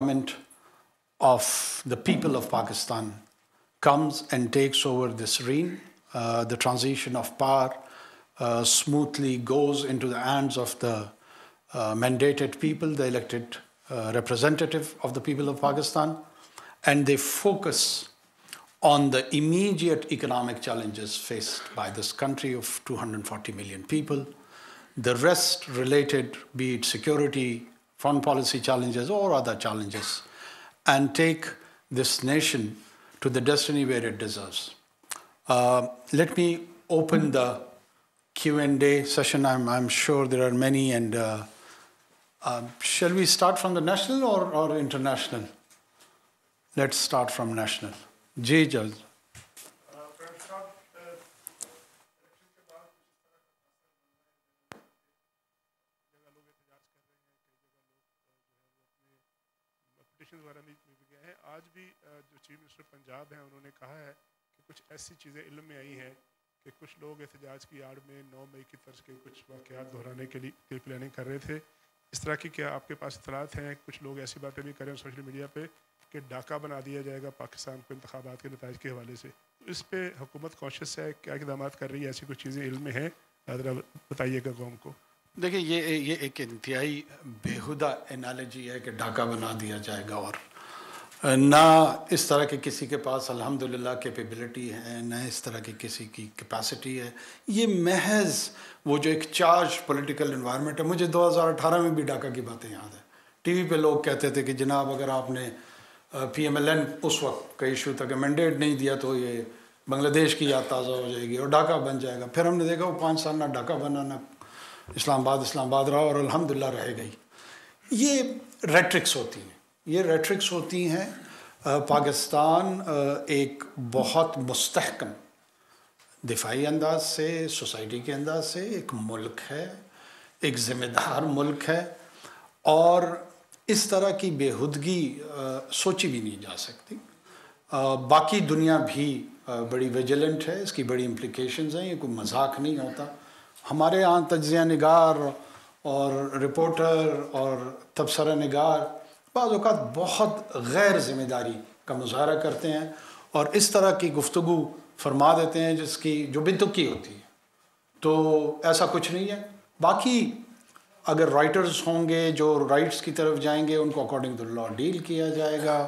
government of the people of Pakistan comes and takes over this reign. The transition of power smoothly goes into the hands of the mandated people, the elected representative of the people of Pakistan, and they focus on the immediate economic challenges faced by this country of 240 million people. The rest related, be it security, foreign policy challenges, or other challenges, and take this nation to the destiny where it deserves. Let me open the Q&A session. I'm sure there are many, and shall we start from the national or international? Let's start from national. Ji Jal. आज भी जो chief minister Punjab हैं उन्होंने कहा है कि कुछ ऐसी चीज़ें इल्म में आई हैं कि कुछ लोग एहतजाज की आड़ में 9 मई की तर्ज के कुछ वाक़यात दोहराने के लिए प्लानिंग कर रहे थे। इस तरह की क्या आपके पास इत्तलात हैं? कुछ लोग ऐसी बातें भी करें सोशल मीडिया पे कि डाका बना दिया जाएगा पाकिस्तान को इंतखाबात के नताइज के हवाले से। तो इस पर हुकूमत कॉन्शियस है, क्या इक़दाम कर रही है? ऐसी कुछ चीज़ें इल्म में हैं, ज़रा बताइएगा कौम को। देखिए, ये एक इंतहाई बेहुदा एनालॉजी है कि डाका बना दिया जाएगा, और ना इस तरह के किसी के पास अल्हम्दुलिल्लाह कैपेबिलिटी है, ना इस तरह की किसी की कैपेसिटी है। ये महज वो जो एक चार्ज पॉलिटिकल इन्वायरमेंट है। मुझे 2018 में भी डाका की बातें याद है। टीवी पे लोग कहते थे कि जनाब अगर आपने PMLN उस वक्त का इशू था कि मैंडेट नहीं दिया तो ये बांग्लादेश की याद ताज़ा हो जाएगी और डाका बन जाएगा। फिर हमने देखा वो 5 साल ना डाका बना, ना इस्लामाबाद रहा, और अल्हम्दुलिल्लाह रह गई। ये रेट्रिक्स होती हैं, ये रेट्रिक्स होती हैं। पाकिस्तान एक बहुत मुस्तहकम दिफाई अंदाज से, सोसाइटी के अंदाज से एक मुल्क है, एक ज़िम्मेदार मुल्क है, और इस तरह की बेहुदगी सोची भी नहीं जा सकती। बाकी दुनिया भी बड़ी विजिलेंट है, इसकी बड़ी इम्प्लिकेशंस हैं, ये कोई मजाक नहीं होता। हमारे यहाँ तज्ज़िया निगार और रिपोर्टर और तबसरा निगार बाज़ औक़ात बहुत गैर ज़िम्मेदारी का मुज़ाहरा करते हैं और इस तरह की गुफ्तगू फरमा देते हैं जिसकी जो बिंतुकी होती है। तो ऐसा कुछ नहीं है। बाकी अगर राइटर्स होंगे जो राइट्स की तरफ जाएंगे, उनको अकॉर्डिंग टू लॉ डील किया जाएगा।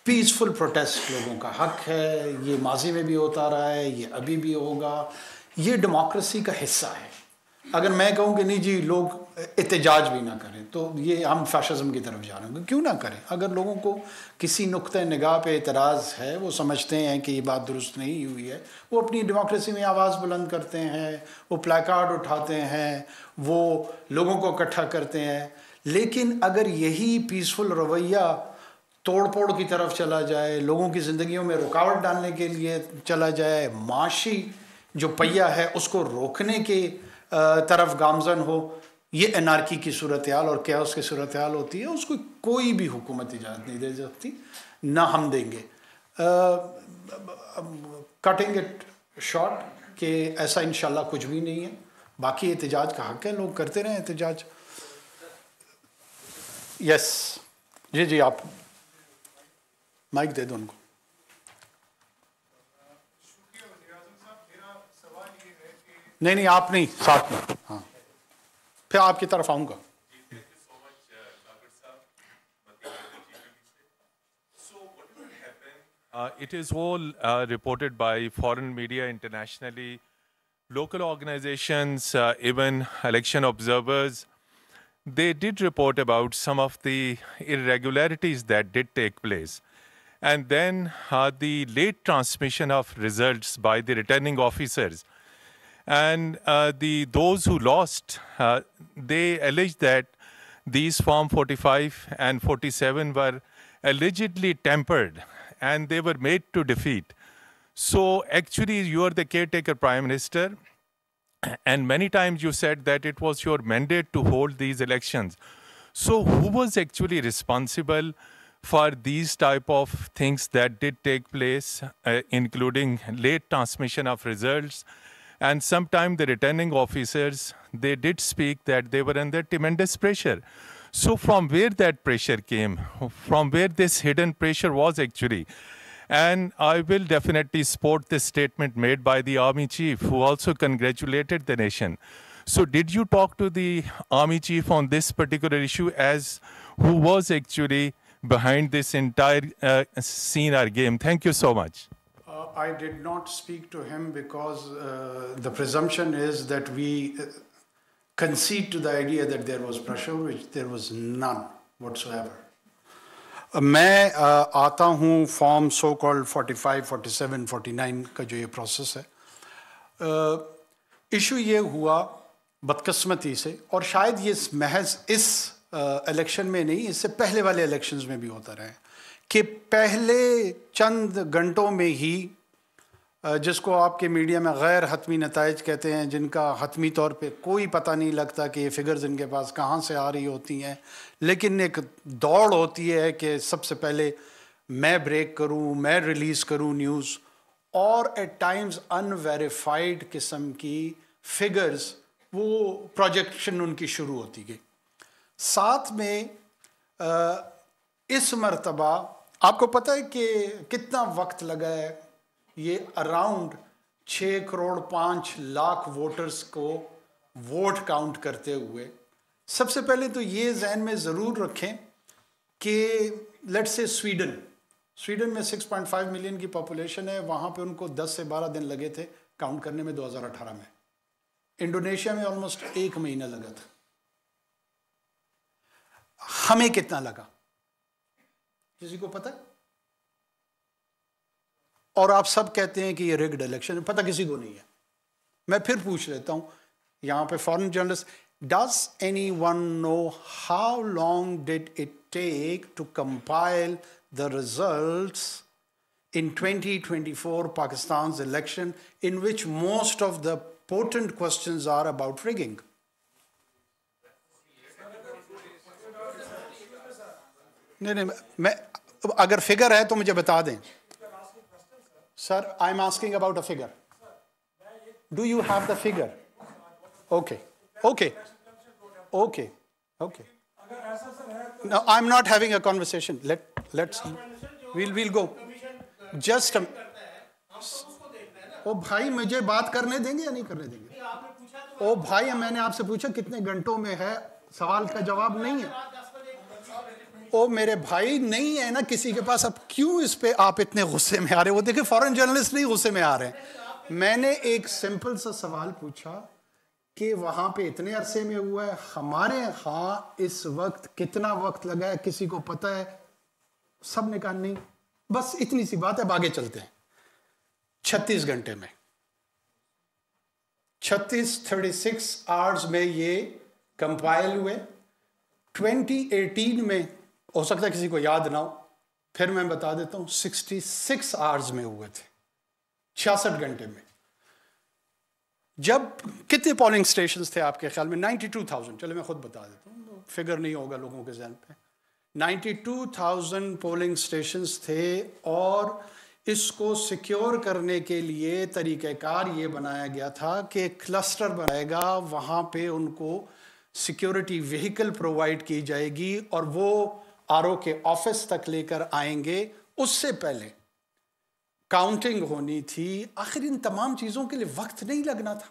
पीसफुल प्रोटेस्ट लोगों का हक है, ये माजी में भी होता रहा है, ये अभी भी होगा। ये डेमोक्रेसी का हिस्सा है। अगर मैं कहूँ कि नहीं जी लोग एहतजाज भी ना करें, तो ये हम फैशिज्म की तरफ जा रहे हैं। क्यों ना करें? अगर लोगों को किसी नुक्ते निगाह पे एतराज़ है, वो समझते हैं कि ये बात दुरुस्त नहीं हुई है, वो अपनी डेमोक्रेसी में आवाज़ बुलंद करते हैं, वो प्लेकार्ड उठाते हैं, वो लोगों को इकट्ठा करते हैं। लेकिन अगर यही पीसफुल रवैया तोड़ फोड़ की तरफ चला जाए, लोगों की ज़िंदगियों में रुकावट डालने के लिए चला जाए, माशी जो पहिया है उसको रोकने के तरफ गामजन हो, ये एनार्की की सूरत हाल और कैओस की सूरत हाल होती है। उसको कोई भी हुकूमत इजाज़त नहीं दे सकती, ना हम देंगे। कटिंग इट शॉर्ट कि ऐसा इंशाल्लाह कुछ भी नहीं है। बाकी एहतजाज का हक़ है, लोग करते रहें एहतजाज। यस जी आप माइक दे दो उनको। नहीं आप नहीं, साथ में। हाँ, फिर आपकी तरफ आऊँगा। It is all reported by foreign media internationally, local organizations, even election observers. They did report about some of the irregularities that did take place. And then the late transmission of results by the returning officers. And those who lost, they alleged that these Form 45 and 47 were allegedly tampered and they were made to defeat. So actually you are the caretaker prime minister, and many times you said that it was your mandate to hold these elections. So who was actually responsible for these type of things that did take place, including late transmission of results? And sometimes the returning officers, they did speak that they were under tremendous pressure. So from where that pressure came, from where this hidden pressure was actually, and I will definitely support this statement made by the army chief, who also congratulated the nation. So did you talk to the army chief on this particular issue, as who was actually behind this entire scene or game? Thank you so much. I did not speak to him because the presumption is that we concede to the idea that there was pressure, which there was none whatsoever. मैं आता हूँ form so called 45, 47, 49 का जो ये process है, issue ये हुआ बदकिस्मती से, और शायद ये महज इस इलेक्शन में नहीं, इससे पहले वाले इलेक्शंस में भी होता रहा है कि पहले चंद घंटों में ही जिसको आपके मीडिया में गैर हतमी नताइज कहते हैं, जिनका हतमी तौर पे कोई पता नहीं लगता कि ये फिगर्स इनके पास कहाँ से आ रही होती हैं, लेकिन एक दौड़ होती है कि सबसे पहले मैं ब्रेक करूँ, मैं रिलीज़ करूँ न्यूज़, और एट टाइम्स अनवेरीफाइड किस्म की फिगर्स, वो प्रोजेक्शन उनकी शुरू होती गई। साथ में इस मर्तबा आपको पता है कि कितना वक्त लगा है ये अराउंड 6 करोड़ 5 लाख वोटर्स को वोट काउंट करते हुए। सबसे पहले तो ये जहन में ज़रूर रखें कि लेट्स से स्वीडन में 6.5 मिलियन की पॉपुलेशन है, वहाँ पे उनको 10 से 12 दिन लगे थे काउंट करने में 2018 में। इंडोनेशिया में ऑलमोस्ट 1 महीना लगा था। हमें कितना लगा, किसी को पता? और आप सब कहते हैं कि ये रिग्ड इलेक्शन, पता किसी को नहीं है। मैं फिर पूछ लेता हूं यहां पे foreign journalist, does anyone know how long did it take to compile the results in 2024 Pakistan's election, in which most of the potent questions are about rigging? नहीं, मैं अगर फिगर है तो मुझे बता दें। Sir, I am asking about a figure. Do you have the figure? Okay okay okay okay. No, I'm not having a conversation. Let's we'll go. Just ओ भाई, मुझे बात करने देंगे या नहीं करने देंगे? ओ भाई, मैंने आपसे पूछा कितने घंटों में है, सवाल का जवाब नहीं है। ओ मेरे भाई, नहीं है ना किसी के पास। अब क्यों इस पे आप इतने गुस्से में आ रहे हो? वो देखिए, फॉरेन जर्नलिस्ट नहीं गुस्से में आ रहे हैं। मैंने एक सिंपल सा सवाल पूछा कि वहां पे इतने अरसे में हुआ है, हमारे यहाँ इस वक्त कितना वक्त लगा है, किसी को पता है? सब ने कहा नहीं। बस इतनी सी बात है, आगे चलते हैं। 36 घंटे में 36 आवर्स में ये कंपाइल हुए। 2018 में हो सकता है किसी को याद ना हो, फिर मैं बता देता हूं, 66 आवर्स में हुए थे, 66 घंटे में। जब कितने पोलिंग स्टेशंस थे आपके ख्याल में? 92,000। चलो मैं खुद बता देता हूं, फिगर नहीं होगा लोगों के जहन पे। 92,000 पोलिंग स्टेशंस थे, और इसको सिक्योर करने के लिए तरीक़ेकार ये बनाया गया था कि क्लस्टर बनाएगा, वहाँ पे उनको सिक्योरिटी व्हीकल प्रोवाइड की जाएगी, और वो आरओ के ऑफिस तक लेकर आएंगे। उससे पहले काउंटिंग होनी थी। आखिर इन तमाम चीज़ों के लिए वक्त नहीं लगना था,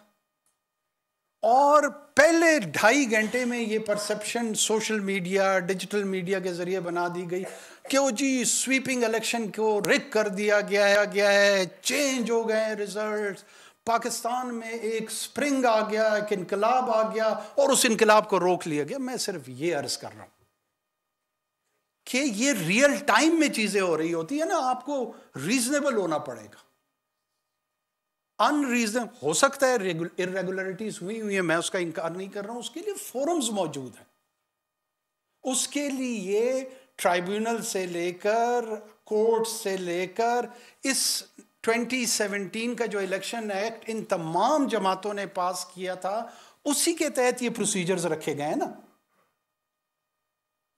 और पहले 2.5 घंटे में ये perception social media, digital media के जरिए बना दी गई कि वो जी स्वीपिंग इलेक्शन को रिग कर दिया गया है, चेंज हो गए रिजल्ट्स, पाकिस्तान में एक स्प्रिंग आ गया, एक इनकलाब आ गया, और उस इनकलाब को रोक लिया गया। मैं सिर्फ ये अर्ज कर रहा हूं कि ये रियल टाइम में चीजें हो रही होती है ना, आपको रीजनेबल होना पड़ेगा। अनरीजनेबल हो सकता है, इरेगुलरिटीज हुई है, मैं उसका इनकार नहीं कर रहा हूं, उसके लिए फोरम्स मौजूद हैं। उसके लिए ट्राइब्यूनल से लेकर, कोर्ट से लेकर, इस 2017 का जो इलेक्शन एक्ट इन तमाम जमातों ने पास किया था, उसी के तहत ये प्रोसीजर्स रखे गए हैं ना,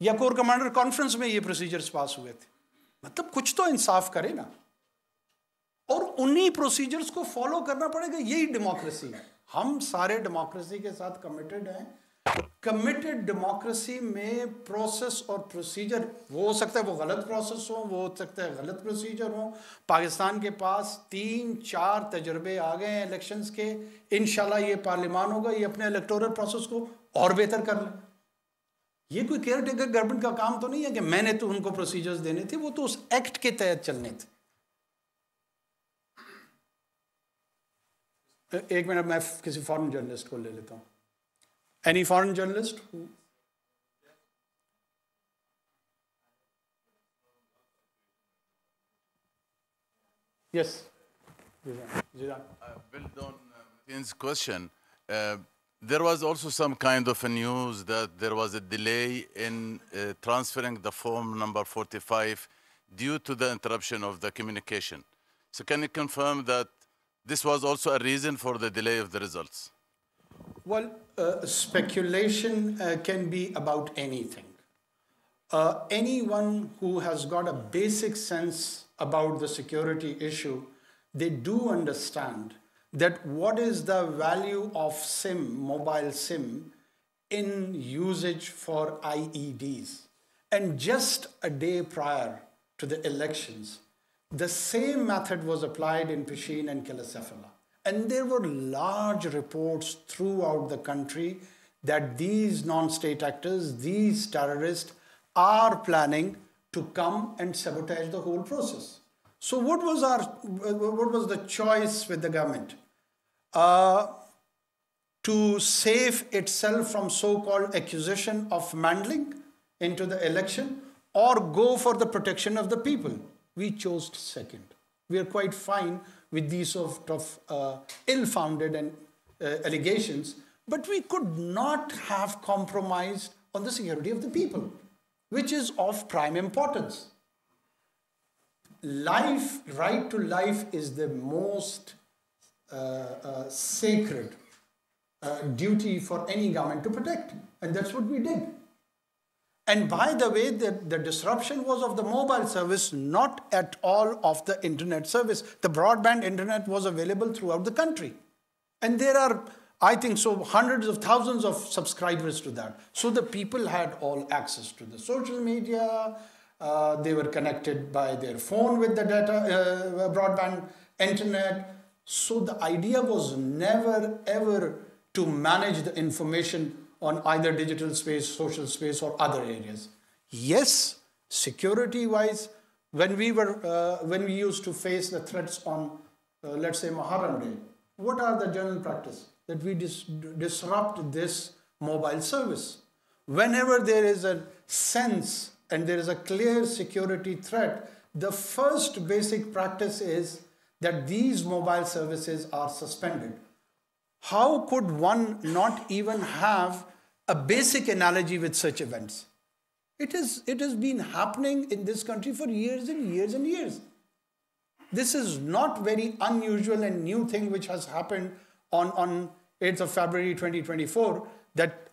या कोर कमांडर कॉन्फ्रेंस में ये प्रोसीजर्स पास हुए थे। मतलब कुछ तो इंसाफ करे ना, और उन्हीं प्रोसीजर्स को फॉलो करना पड़ेगा। यही डेमोक्रेसी है। हम सारे डेमोक्रेसी के साथ कमिटेड हैं, कमिटेड डेमोक्रेसी में प्रोसेस और प्रोसीजर, वो हो सकता है वो गलत प्रोसेस हो, वो हो सकता है गलत प्रोसीजर हो। पाकिस्तान के पास 3-4 तजर्बे आ गए हैं इलेक्शंस के, इंशाल्लाह ये पार्लियामान होगा, ये अपने इलेक्टोरल प्रोसेस को और बेहतर कर ले। ये कोई केयर टेकर गवर्नमेंट का काम तो नहीं है कि मैंने तो उनको प्रोसीजर्स देने थे, वो तो उस एक्ट के तहत चलने थे। एक मिनट, मैं किसी फॉरेन जर्नलिस्ट को ले लेता हूँ। Any foreign journalist? Yes. Zidan. Build on Mateen's question. There was also some kind of a news that there was a delay in transferring the form number 45 due to the interruption of the communication. So can you confirm that this was also a reason for the delay of the results? Well, speculation can be about anything. Anyone who has got a basic sense about the security issue, they do understand that what is the value of SIM, mobile SIM, in usage for IEDs. And just a day prior to the elections, the same method was applied in Pishin and Kilisefala. And there were large reports throughout the country that these non-state actors, these terrorists, are planning to come and sabotage the whole process. So what was the choice with the government? To save itself from so-called accusation of meddling into the election, or go for the protection of the people? We chose second. We are quite fine with these sort of ill-founded and allegations, but we could not have compromised on the security of the people, which is of prime importance. Life, right to life, is the most sacred duty for any government to protect, and that's what we did. And by the way, the disruption was of the mobile service, not at all of the internet service. The broadband internet was available throughout the country. And there are, I think so, hundreds of thousands of subscribers to that. So the people had all access to the social media. They were connected by their phone with the data, broadband internet. So the idea was never, ever to manage the information on either digital space, social space, or other areas. Yes, security-wise, when we used to face the threats on, let's say, Muharram Day, what are the general practice? That we disrupt this mobile service. Whenever there is a sense and there is a clear security threat, the first basic practice is that these mobile services are suspended. How could one not even have a basic analogy with such events? It has been happening in this country for years and years and years. This is not very unusual and new thing which has happened on 8th of February 2024, that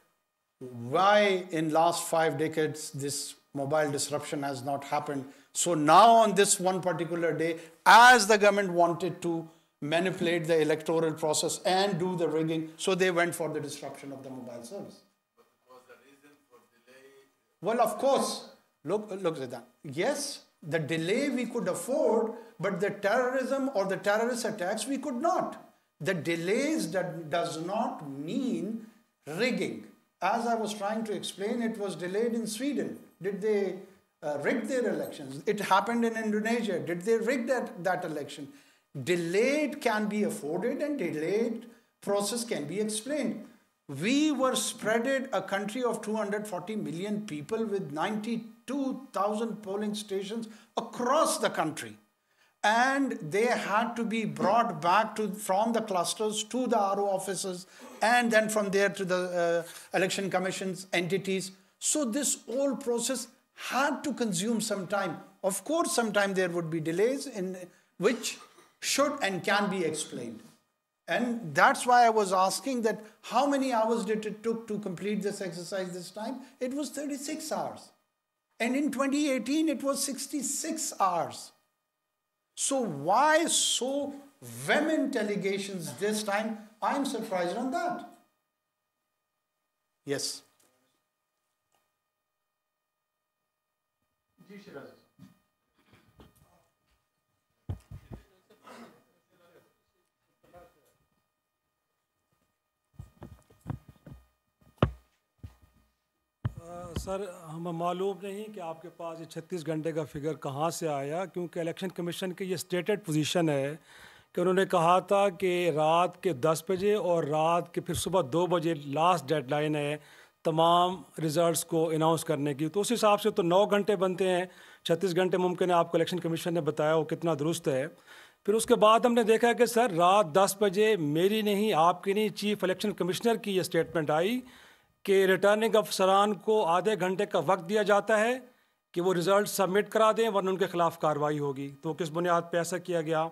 why in last 5 decades this mobile disruption has not happened. So now on this one particular day, as the government wanted to manipulate the electoral process and do the rigging, so they went for the disruption of the mobile service. But was the reason for delay? Well, of course, look at that. Yes, the delay we could afford, but the terrorism or the terrorist attacks we could not. The delays that does not mean rigging. As I was trying to explain, it was delayed in Sweden. Did they rig their elections? It happened in Indonesia. Did they rig that election? Delayed can be afforded and delayed process can be explained. We were spreaded a country of 240 million people with 92,000 polling stations across the country. And they had to be brought back from the clusters to the RO offices and then from there to the election commission's entities. So this whole process had to consume some time. Of course, sometimes there would be delays in which should and can be explained. And that's why I was asking that how many hours did it took to complete this exercise this time? It was 36 hours. And in 2018, it was 66 hours. So why so vehement allegations this time? I'm surprised on that. Yes sir, हमें मालूम नहीं कि आपके पास ये 36 घंटे का figure कहाँ से आया, क्योंकि इलेक्शन कमीशन की ये स्टेटेड पोजीशन है कि उन्होंने कहा था कि रात के 10 बजे और रात के फिर सुबह 2 बजे लास्ट डेडलाइन है तमाम रिज़ल्ट्स को अनाउंस करने की। तो उस हिसाब से तो 9 घंटे बनते हैं, 36 घंटे मुमकिन है आपको इलेक्शन कमीशन ने बताया वो कितना दुरुस्त है। फिर उसके बाद हमने देखा कि सर रात 10 बजे मेरी नहीं, आपकी नहीं, चीफ इलेक्शन कमिश्नर की ये स्टेटमेंट आई कि रिटर्निंग अफसरान को आधे घंटे का वक्त दिया जाता है कि वो रिज़ल्ट सबमिट करा दें वरना उनके ख़िलाफ़ कार्रवाई होगी। तो किस बुनियाद पर ऐसा किया गया?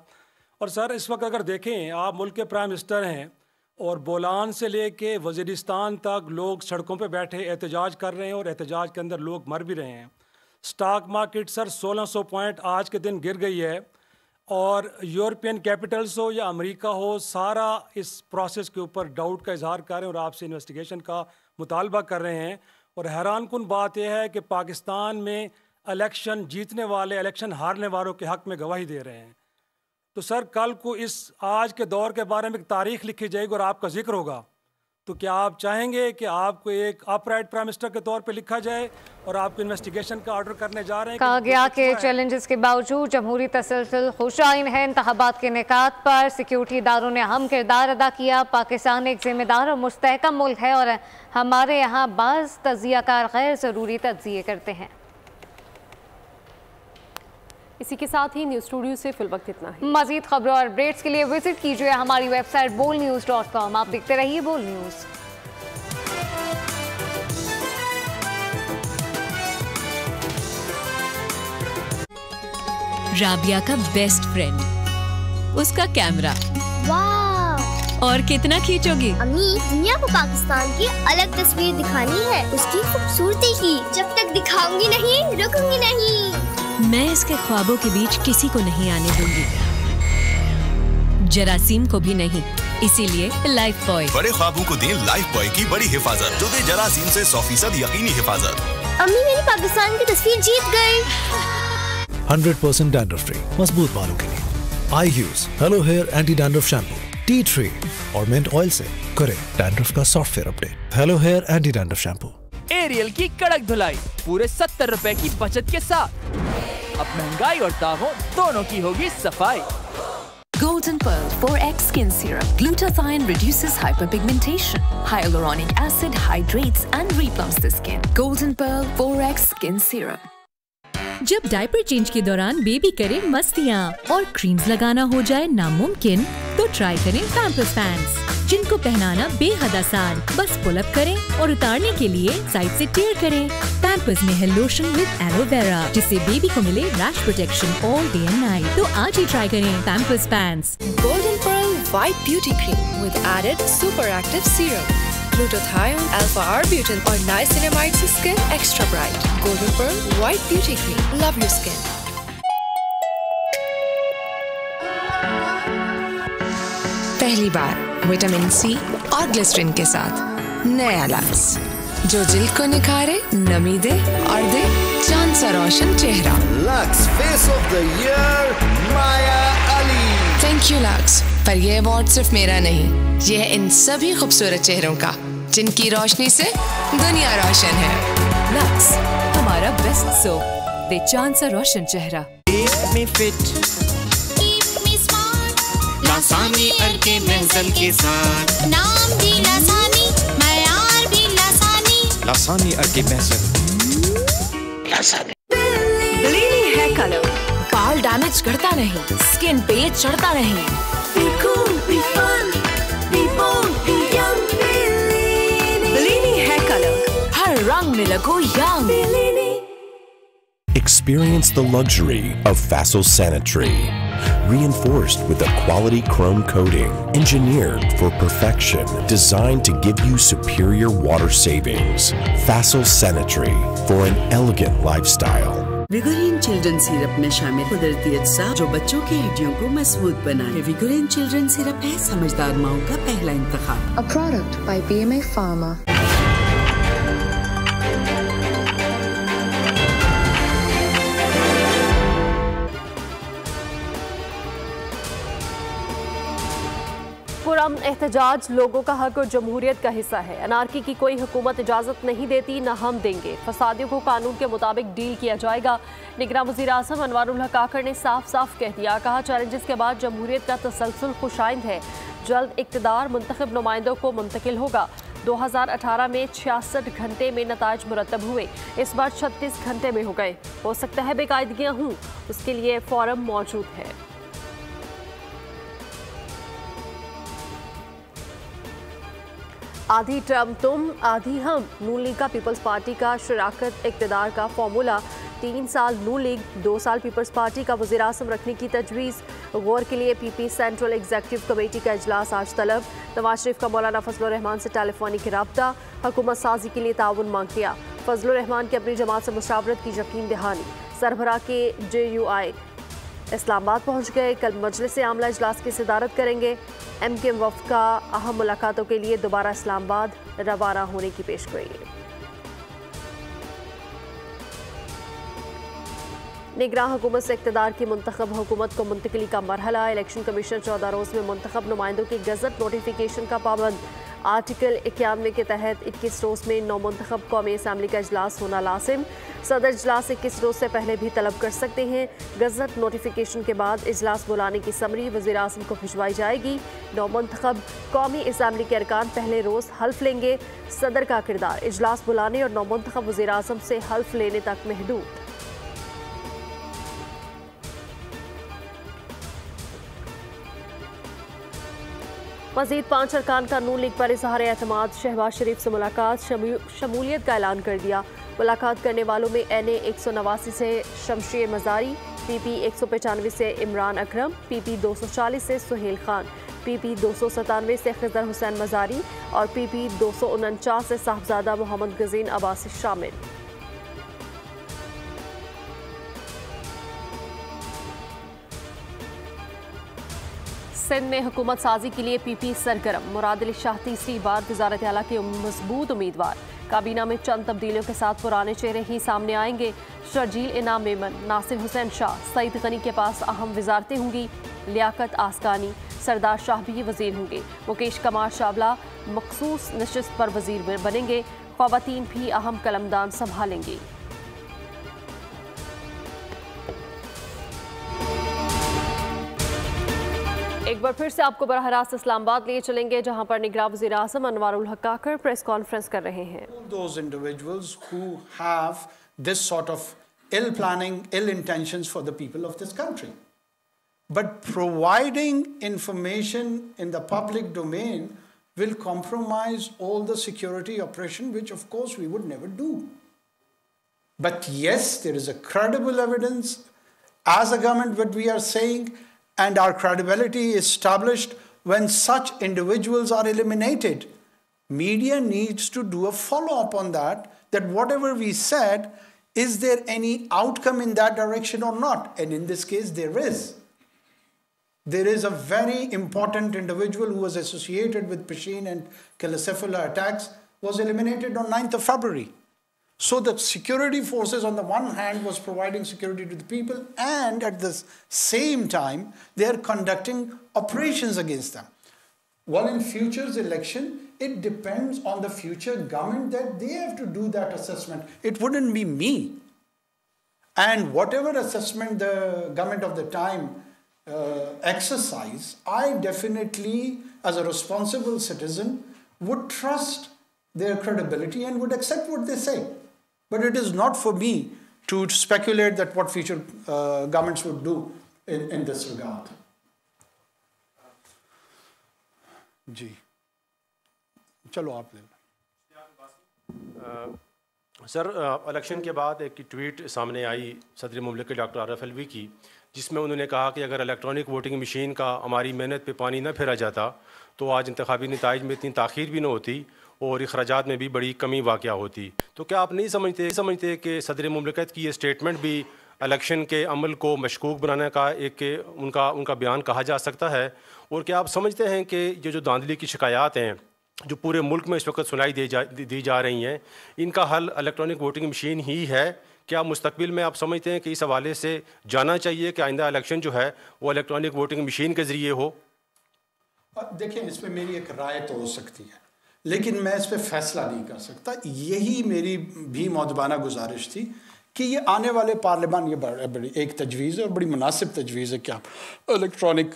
और सर इस वक्त अगर देखें, आप मुल्क के प्राइम मिनिस्टर हैं और बोलान से लेके वज़ीरिस्तान तक लोग सड़कों पे बैठे एहतजाज कर रहे हैं और एहतजाज के अंदर लोग मर भी रहे हैं। स्टॉक मार्केट सर 1600 पॉइंट आज के दिन गिर गई है और यूरोपियन कैपिटल्स हो या अमेरिका हो, सारा इस प्रोसेस के ऊपर डाउट का इजहार कर रहे हैं और आपसे इन्वेस्टिगेशन का मुतालबा कर रहे हैं। और हैरान कुन बात यह है कि पाकिस्तान में इलेक्शन जीतने वाले इलेक्शन हारने वालों के हक़ में गवाही दे रहे हैं। तो सर कल को इस आज के दौर के बारे में एक तारीख लिखी जाएगी और आपका जिक्र होगा, तो क्या आप चाहेंगे कि आपको एक अपराइट प्राइम मिनिस्टर के तौर पे लिखा जाए और आपको इन्वेस्टिगेशन का ऑर्डर करने जा रहे हैं? कहा गया कि चैलेंजेस के बावजूद जमहूरी तसलसल खुशाइन है। इंतखाबात के निकात पर सिक्योरिटी इदारों ने अहम किरदार अदा किया। पाकिस्तान एक जिम्मेदार और मुस्तहकम मुल्क है और हमारे यहाँ बाज़ तजियाकार गैर ज़रूरी तजिए करते हैं। इसी के साथ ही न्यूज़ स्टूडियो से फिल वक्त इतना ही। मज़ीद खबरों और अपडेट्स के लिए विजिट कीजिए हमारी वेबसाइट bolnews.com। आप देखते रहिए बोल न्यूज़। राबिया का बेस्ट फ्रेंड, उसका कैमरा। वाह! और कितना खींचोगी? अम्मी, दुनिया को पाकिस्तान की अलग तस्वीर दिखानी है, उसकी खूबसूरती की। जब तक दिखाऊंगी नहीं, रुकूंगी नहीं। मैं इसके ख्वाबों के बीच किसी को नहीं आने दूंगी, जरासीम को भी नहीं। इसीलिए लाइफ बॉय। बड़े ख्वाबों को दें लाइफ बॉय की बड़ी हिफाजत, जो दे जरासीम से 100% यकीनी हिफाजत। अम्मी, मेरी पाकिस्तान की तस्वीर जीत गई। 100% डैंड्रफ फ्री, मजबूत बालों के लिए I use hello hair anti dandruff shampoo tea tree और मिंट ऑयल से करें डैंड्रफ का software update. Hello hair anti dandruff shampoo. Ariel की कड़क धुलाई पूरे 70 रुपए की बचत के साथ। अब महंगाई और दागों दोनों की होगी सफाई। Golden Pearl 4X Skin Serum. Glutathione reduces hyperpigmentation. Hyaluronic acid hydrates and replumps the skin. Golden Pearl 4X Skin Serum. जब डायपर चेंज के दौरान बेबी करे मस्तियाँ और क्रीम्स लगाना हो जाए नामुमकिन, तो ट्राई करें पैम्पर्स पैंट्स, जिनको पहनाना बेहद आसान। बस पुल अप करें और उतारने के लिए साइड से टेयर करें। पैम्पर्स में है लोशन विद एलोवेरा, जिससे बेबी को मिले rash protection all day and night. तो आज ही ट्राई करें Pampers pants. Golden Pearl White Beauty Cream with added super active serum, glutathione, alpha-arbutin और niacinamide से skin extra bright. Golden Pearl White Beauty Cream. Love your skin. पहली बार vitamin C और glycerine के साथ नया लक्स, जो जिल्द को निखारे, नमी दे और दे चांद सा रोशन चेहरा। Lux face of the year Maya Ali. Thank you lux, पर ये अवार्ड सिर्फ मेरा नहीं, ये है इन सभी खूबसूरत चेहरों का जिनकी रोशनी से दुनिया रोशन है। लक्स, हमारा बेस्ट सोप, दे चांद सा रोशन चेहरा। Keep me fit, Keep me smart. लासानी अर्के महजल के साथ। नाम भी लासानी, मयार भी लासानी। लासानी अर्के महजल। Bleeding hair color. बाल डैमेज करता नहीं, स्किन पे चढ़ता नहीं। Be cool, be fun, be bold, be young. Bleeding hair color. हर रंग में लगो young. Experience the luxury of Facile Sanitary. Reinforced with a quality chrome coating, engineered for perfection, designed to give you superior water savings. Facile Sanitary for an elegant lifestyle. Vigorian children syrup में शामिल कुदरती अज्जा जो बच्चों की हड्डियों को मजबूत बनाए। विगोरियन चिल्ड्रन सिरप है समझदार माओं का पहला इंतखाब। A product by BMA Pharma. पुरअमन एहतजाज लोगों का हक और जमहूरियत का हिस्सा है। अनारकी की कोई हुकूमत इजाज़त नहीं देती, न हम देंगे। फसादियों को कानून के मुताबिक डील किया जाएगा। निगरान वज़ीर आज़म अनवर हक काकर ने साफ साफ कह दिया। कहा, चैलेंजेस के बाद जमहूरियत का तसलसल खुशाइंद है। जल्द इक़्तिदार मुंतखब नुमाइंदों को मुंतकिल होगा। 2018 में 66 घंटे में नताइज मुरतब हुए, इस बार 36 घंटे में हो गए। हो सकता है बेकायदगियाँ हों, उसके लिए फॉरम मौजूद है। आधी टर्म तुम आधी हम, नून लीग का पीपल्स पार्टी का शराकत इक़्तिदार का फॉर्मूला। 3 साल नून लीग, 2 साल पीपल्स पार्टी का वज़ीर आज़म रखने की तजवीज़। गौर के लिए पीपी सेंट्रल एग्जीक्यूटिव कमेटी का इजलास आज तलब। नवाज शरीफ का मौलाना फजल रहमान से टेलीफोनिक रब्ता। हुकूमत साजी के लिए ताउन मांग किया। फजल रहमान की अपनी जमात से मुशावरत की यकीन दहानी। सरबराह के JUI इस्लामाबाद पहुँच गए। कल मजलिस आमला इजलास की सदारत करेंगे। MKM वफ़द का अहम मुलाकातों के लिए दोबारा इस्लामाबाद रवाना होने की पेशगोई। निगरान हुकूमत से इक़्तिदार की मुंतखब हुकूमत को मुंतकिली का मरहला। इलेक्शन कमीशन 14 रोज़ में मुंतखब नुमाइंदों की गज़ट नोटिफिकेशन का पाबंद। आर्टिकल 91 के तहत 21 रोज़ में नौ मुंतखब कौमी असम्बली का इजलास होना लाजिम। सदर इजलास 21 रोज़ से पहले भी तलब कर सकते हैं। गज़ट नोटिफिकेशन के बाद इजलास बुलाने की समरी वज़ीर आज़म को भिजवाई जाएगी। नौ मुंतखब कौमी असम्बली के अरकान पहले रोज़ हल्फ लेंगे। सदर का किरदार इजलास बुलाने और नौ मुंतखब वज़ीर आज़म से हल्फ लेने तक महदूद। मज़ीद 5 अरकान का नून लीग पर इज़हार एतमाद। शहबाज शरीफ से मुलाकात, शमूलियत का ऐलान कर दिया। मुलाकात करने वालों में NA 189 से शमशेर मज़ारी, PP 195 से इमरान अकरम, PP 240 से सुहेल खान, PP 297 से खिज़र हुसैन मज़ारी और PP 249 से साहबजादा मोहम्मद गज़ीन अब्बासी शामिल। सिंध में हुकूमत साजी के लिए PP सरगर्म। मुराद अली शाह तीसरी बार वज़ारत आला के मजबूत उम्मीदवार। काबीना में चंद तब्दीलियों के साथ पुराने चेहरे ही सामने आएंगे। शर्जील इनाम मेमन, नासिर हुसैन शाह, सईद गनी के पास अहम वजारतें होंगी। लियाकत आसकानी, सरदार शाह भी वजीर होंगे। मुकेश कुमार चावला मखसूस नशिस्त पर वजीर बनेंगे। ख्वातीन भी अहम कलमदान संभालेंगी। एक बार फिर से आपको बराह रास्त इस्लामाबाद लिए चलेंगे, जहां पर निगरान वज़ीर आज़म अनवर हक काकर प्रेस कॉन्फ्रेंस कर रहे हैं। Those individuals who have this sort of ill planning, ill intentions for the people of this country, but providing information in the public domain will compromise all the security operation, which of course we would never do. But yes, there is a credible evidence as a government what we are saying, and our credibility is established when such individuals are eliminated. Media needs to do a follow-up on that whatever we said, is there any outcome in that direction or not? And in this case, there is. There is a very important individual who was associated with Pishin and Kalacephala attacks, was eliminated on 9th of February. So the security forces on the one hand was providing security to the people, and at the same time they are conducting operations against them. Well, in future's election, it depends on the future government that they have to do that assessment. It wouldn't be me. And whatever assessment the government of the time exercise, I definitely, as a responsible citizen, would trust their credibility and would accept what they say. But it is not for me to speculate that what future governments would do in this regard. जी चलो आप ले sir, election के बाद एक tweet सामने आई सदर मुमलिकत doctor Arif Alvi की, जिसमें उन्होंने कहा कि अगर इलेक्ट्रॉनिक वोटिंग मशीन का हमारी मेहनत पे पानी न फेरा जाता तो आज इंतखाबी नताइज में इतनी ताख़ीर भी न होती और अखराजात में भी बड़ी कमी वाक़या होती। तो क्या आप नहीं समझते कि सदर मुमलिकत की ये स्टेटमेंट भी इलेक्शन के अमल को मशकूक बनाने का एक उनका बयान कहा जा सकता है? और क्या आप समझते हैं कि ये जो धांधली की शिकायत हैं जो पूरे मुल्क में इस वक्त सुनाई दी जा रही हैं, इनका हल इलेक्ट्रॉनिक वोटिंग मशीन ही है? क्या मुस्तकबिल में आप समझते हैं कि इस हवाले से जाना चाहिए कि आइंदा इलेक्शन जो है वो इलेक्ट्रॉनिक वोटिंग मशीन के ज़रिए हो? देखिए, इस पर मेरी एक राय तो हो सकती है, लेकिन मैं इस पर फैसला नहीं कर सकता। यही मेरी भी मौजबाना गुजारिश थी कि ये आने वाले पार्लियामान, ये बड़ी एक तजवीज़ है और बड़ी मुनासिब तजवीज़ है कि आप इलेक्ट्रॉनिक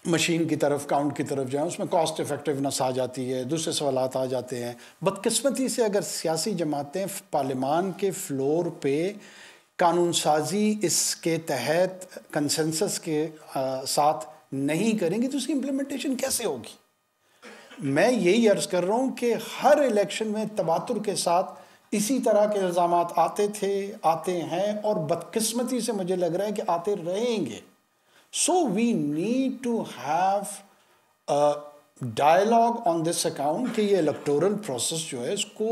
मशीन की तरफ, काउंट की तरफ जाएँ। उसमें कॉस्ट इफेक्टिवनेस आ जाती है, दूसरे सवालात आ जाते हैं। बदकिस्मती से अगर सियासी जमातें पार्लियामान के फ्लोर पे कानून साजी इसके तहत कंसेंसस के साथ नहीं करेंगी तो उसकी इम्प्लीमेंटेशन कैसे होगी? मैं यही अर्ज़ कर रहा हूँ कि हर इलेक्शन में तबातुर के साथ इसी तरह के इल्ज़ाम आते थे, आते हैं और बदकिस्मती से मुझे लग रहा है कि आते रहेंगे। So we need to have a dialogue on this account कि ये इलेक्टोरल प्रोसेस जो है इसको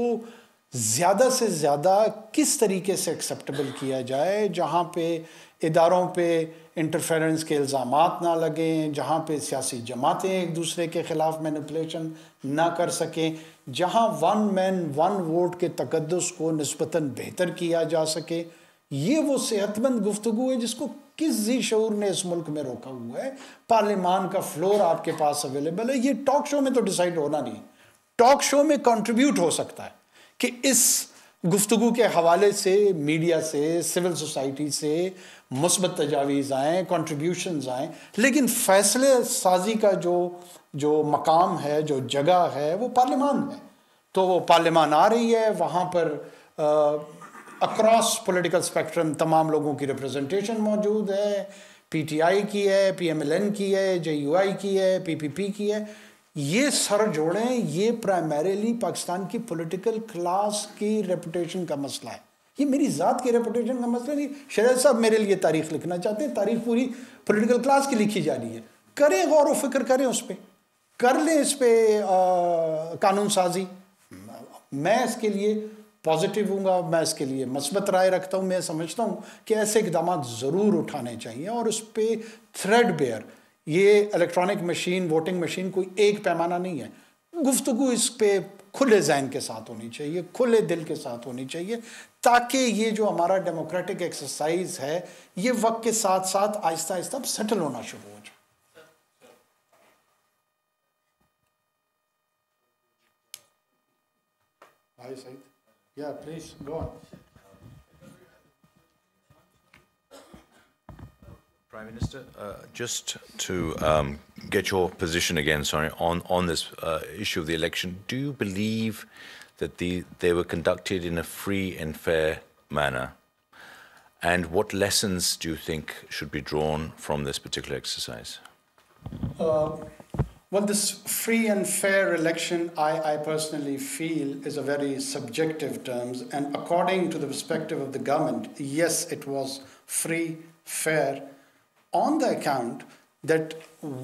ज़्यादा से ज़्यादा किस तरीके से एक्सेप्टेबल किया जाए, जहाँ पे इदारों पे इंटरफेरेंस के इल्ज़ामात ना लगें, जहाँ पे सियासी जमातें एक दूसरे के ख़िलाफ़ मैनिपुलेशन ना कर सकें, जहाँ वन मैन वन वोट के तकद्दुस को निस्बतन बेहतर किया जा सके। ये वो सेहतमंद गुफ्तगू है जिसको किस जी शऊर ने इस मुल्क में रोका हुआ है। पार्लियामान का फ्लोर आपके पास अवेलेबल है। ये टॉक शो में तो डिसाइड होना नहीं, टॉक शो में कंट्रीब्यूट हो सकता है कि इस गुफ्तगू के हवाले से मीडिया से, सिविल सोसाइटी से मुस्बत तजावीज़ आएँ, कंट्रीब्यूशंस आएँ, लेकिन फैसले साजी का जो मकाम है, जो जगह है, वो पार्लियामान है। तो वो पार्लियामान आ रही है, वहाँ पर अक्रॉस पॉलिटिकल स्पेक्ट्रम तमाम लोगों की रिप्रेजेंटेशन मौजूद है। पीटीआई की है, पीएमएलएन की है, जेयूआई की है, पीपीपी की है। ये सर जोड़ें, ये प्राइमरीली पाकिस्तान की पॉलिटिकल क्लास की रेपुटेशन का मसला है। ये मेरी ज़ात की रेपुटेशन का मसला नहीं। शरीफ साहब मेरे लिए तारीख लिखना चाहते हैं, तारीख पूरी पॉलिटिकल क्लास की लिखी जा रही है। करें, गौर व फिक्र करें, उस पर कर लें, इस पर कानून साजी। मैं इसके लिए पॉजिटिव हूँगा, मैं इसके लिए मस्बत राय रखता हूँ। मैं समझता हूँ कि ऐसे इक़दाम ज़रूर उठाने चाहिए और उस पर थ्रेड बेयर, ये इलेक्ट्रॉनिक मशीन, वोटिंग मशीन कोई एक पैमाना नहीं है। गुफ्तगू इस पर खुले जहन के साथ होनी चाहिए, खुले दिल के साथ होनी चाहिए, ताकि ये जो हमारा डेमोक्रेटिक एक्सरसाइज है ये वक्त के साथ साथ आहिस्ता आहिस्ता सेटल होना शुरू हो जाए। भाई Saeed, yeah, please go on. Prime Minister, just to get your position again, sorry, on this issue of the election, do you believe that they were conducted in a free and fair manner? And what lessons do you think should be drawn from this particular exercise? Well, this free and fair election, I personally feel, is a very subjective term. And according to the perspective of the government, yes, it was free, fair, on the account that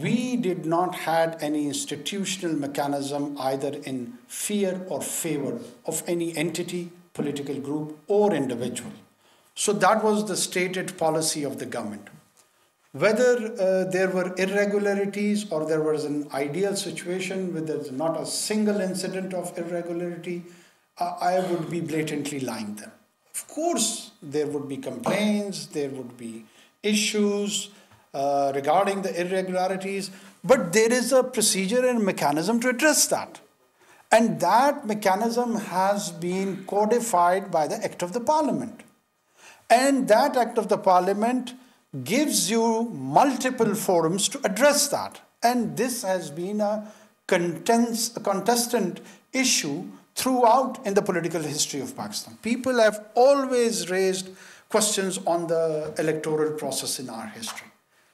we did not have any institutional mechanism either in fear or favor of any entity, political group, or individual. So that was the stated policy of the government. Whether there were irregularities or there was an ideal situation where there's not a single incident of irregularity, I would be blatantly lying them. Of course, there would be complaints, there would be issues regarding the irregularities, but there is a procedure and mechanism to address that. And that mechanism has been codified by the Act of the Parliament. And that Act of the Parliament gives you multiple forums to address that. And this has been a contestant issue throughout in the political history of Pakistan. People have always raised questions on the electoral process in our history.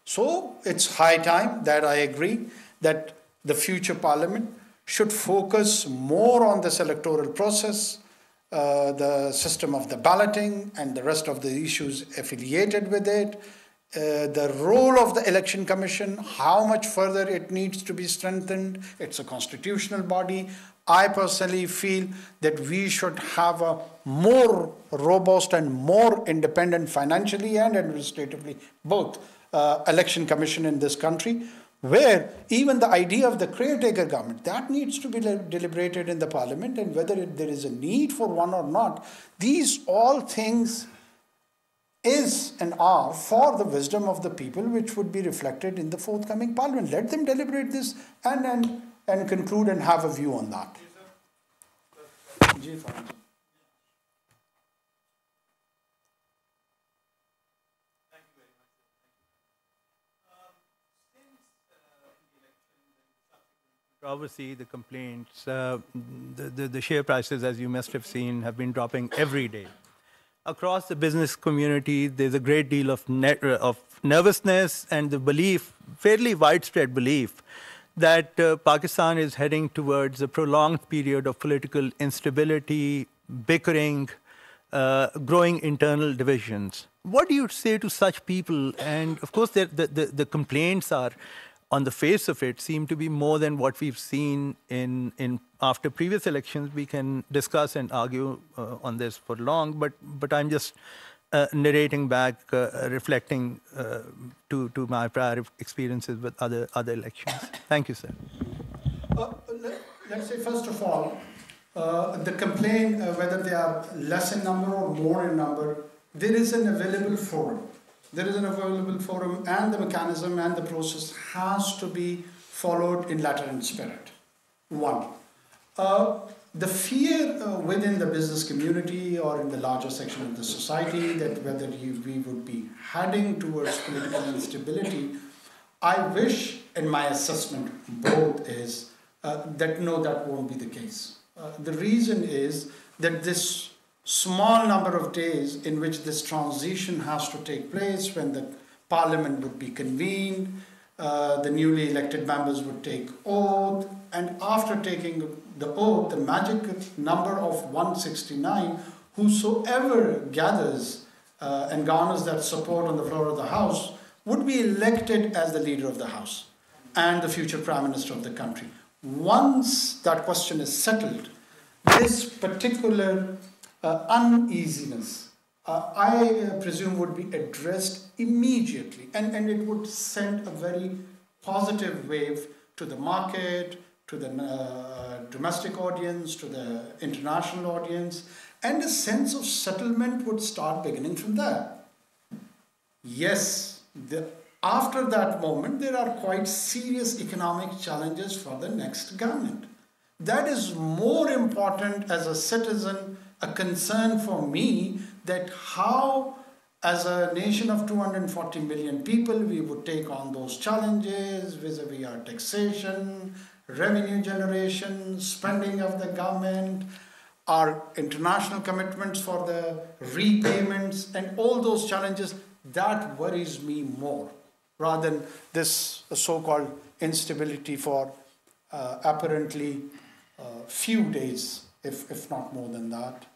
So it's high time that I agree that the future parliament should focus more on this electoral process, the system of the balloting and the rest of the issues affiliated with it, the role of the election commission, how much further it needs to be strengthened. It's a constitutional body. I personally feel that we should have a more robust and more independent financially and administratively, both election commission in this country, where even the idea of the caretaker government, that needs to be deliberated in the parliament, and whether there is a need for one or not. These all things is and are for the wisdom of the people, which would be reflected in the forthcoming parliament. Let them deliberate this and conclude and have a view on that. Controversy, the complaints, the share prices, as you must have seen, have been dropping every day. Across the business community, there's a great deal of nervousness and the belief, fairly widespread belief, that Pakistan is heading towards a prolonged period of political instability, bickering, growing internal divisions. What do you say to such people? And of course, the complaints are, on the face of it, seem to be more than what we've seen in after previous elections. We can discuss and argue on this for long, but I'm just narrating back, reflecting to my prior experiences with other elections. Thank you, sir. Let's say, first of all, the complaint, whether they are less in number or more in number, there is an available forum. There is an available forum, and the mechanism and the process has to be followed in letter and spirit. One, the fear within the business community or in the larger section of the society that whether we would be heading towards political instability, I wish, in my assessment, both is that no, that won't be the case. The reason is that this small number of days in which this transition has to take place, when the parliament would be convened, the newly elected members would take oath, and after taking the oath, the magic number of 169, whosoever gathers and garners that support on the floor of the House would be elected as the leader of the House and the future Prime Minister of the country. Once that question is settled, this particular uneasiness, I presume, would be addressed immediately, and it would send a very positive wave to the market, to the domestic audience, to the international audience, and a sense of settlement would start beginning from there. Yes, after that moment, there are quite serious economic challenges for the next government. That is more important as a citizen, a concern for me, that how, as a nation of 240 million people, we would take on those challenges vis-a-vis our taxation, revenue generation, spending of the government, our international commitments for the repayments, and all those challenges. That worries me more, rather than this so-called instability for apparently few days, if not more than that.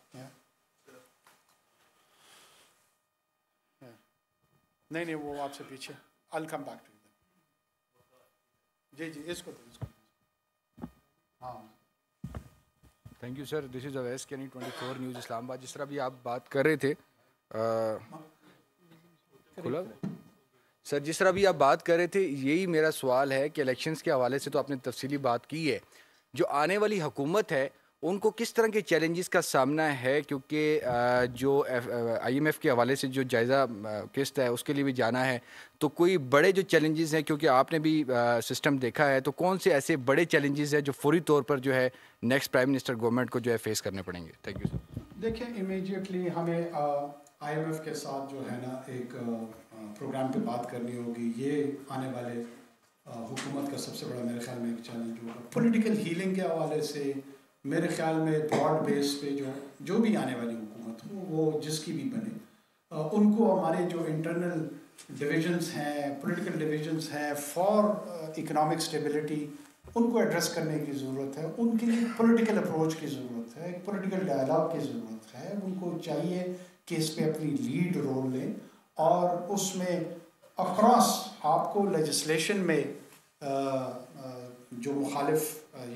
नहीं वो आपसे पीछे. I'll come back to you. जी इसको हाँ. Thank you, sir. This is Awais Kenny, 24 News Islamabad. जिस तरह भी आप बात कर रहे थे, खुला सर, जिस तरह भी आप बात कर रहे थे, यही मेरा सवाल है कि इलेक्शंस के हवाले से तो आपने तफसीली बात की है. जो आने वाली हुकूमत है, उनको किस तरह के चैलेंजेस का सामना है, क्योंकि जो IMF के हवाले से जो जायज़ा किस्त है उसके लिए भी जाना है, तो कोई बड़े जो चैलेंजेस हैं, क्योंकि आपने भी सिस्टम देखा है, तो कौन से ऐसे बड़े चैलेंजेस हैं जो फौरी तौर पर जो है नेक्स्ट प्राइम मिनिस्टर गवर्नमेंट को जो है फेस करने पड़ेंगे? Thank you sir. देखिए, इमीडिएटली हमें IMF के साथ जो है ना एक प्रोग्राम पे बात करनी होगी. ये आने वाले हुकूमत का सबसे बड़ा मेरे ख्याल में एक चैलेंज होगा. पॉलिटिकल हीलिंग के हवाले से मेरे ख्याल में ब्रॉड बेस पे जो भी आने वाली हुकूमत हो, वो जिसकी भी बने, उनको हमारे जो इंटरनल डिविजन्स हैं, पॉलिटिकल डिविजन्स हैं फॉर इकोनॉमिक स्टेबिलिटी, उनको एड्रेस करने की ज़रूरत है. उनके लिए पॉलिटिकल अप्रोच की ज़रूरत है, पॉलिटिकल डायलॉग की ज़रूरत है. उनको चाहिए कि इस पे अपनी लीड रोल लें, और उसमें अक्रॉस आपको लेजिस्लेशन में जो मुखालिफ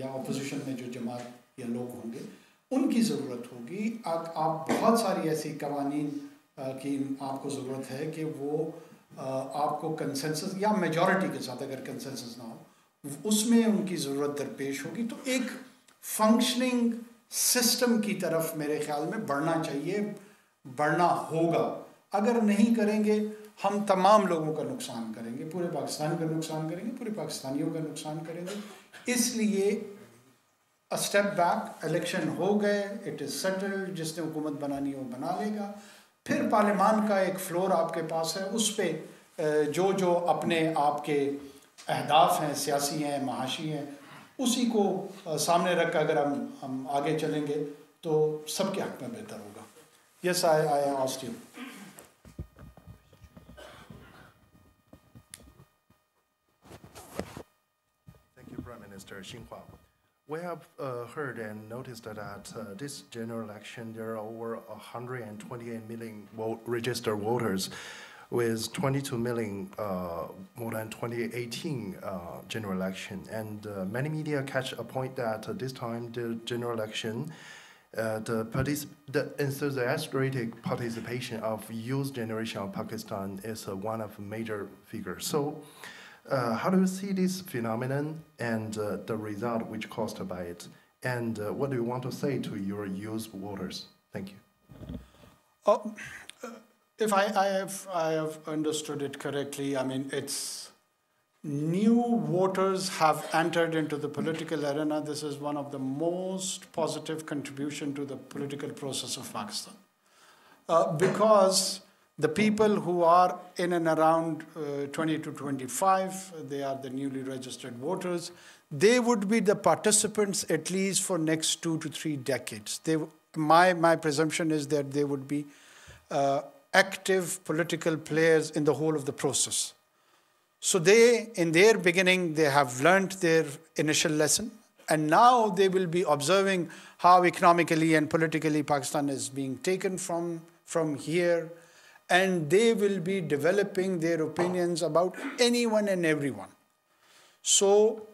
या अपोजिशन में जो जमात या लोग होंगे, उनकी ज़रूरत होगी. आप बहुत सारी ऐसी कवानीन की आपको ज़रूरत है कि वो आपको कंसेंसस या मेजॉरिटी के साथ, अगर कंसेंसस ना हो, उसमें उनकी ज़रूरत दरपेश होगी. तो एक फंक्शनिंग सिस्टम की तरफ मेरे ख्याल में बढ़ना चाहिए, बढ़ना होगा. अगर नहीं करेंगे हम तमाम लोगों का नुकसान करेंगे, पूरे पाकिस्तान का नुकसान करेंगे, पूरे पाकिस्तानियों का नुकसान करेंगे। इसलिए अ स्टेप बैक, इलेक्शन हो गए, इट इज़ सेटल्ड, जिसने हुकूमत बनानी हो बना लेगा। फिर पार्लियामान का एक फ्लोर आपके पास है, उस पर जो जो अपने आपके अहदाफ हैं, सियासी हैं, महाशी हैं, उसी को सामने रख कर अगर हम आगे चलेंगे तो सबके हक में बेहतर होगा। Yes, I asked you. Thank you, Prime Minister Xinhua. We have heard and noticed that this general election there are over 128 million registered voters, with 22 million more than 2018 general election. And many media catch a point that this time the general election, the enthusiastic participation of youth generation of Pakistan is one of the major figures. So how do you see this phenomenon and the result which caused by it? And what do you want to say to your youth voters? Thank you. If I have understood it correctly, I mean, it's new voters have entered into the political arena. This is one of the most positive contribution to the political process of Pakistan. Because the people who are in and around 20 to 25, they are the newly registered voters. They would be the participants at least for next 2 to 3 decades. My presumption is that they would be active political players in the whole of the process. So they, in their beginning, they have learned their initial lesson, and now they will be observing how economically and politically Pakistan is being taken from here, and they will be developing their opinions about anyone and everyone. So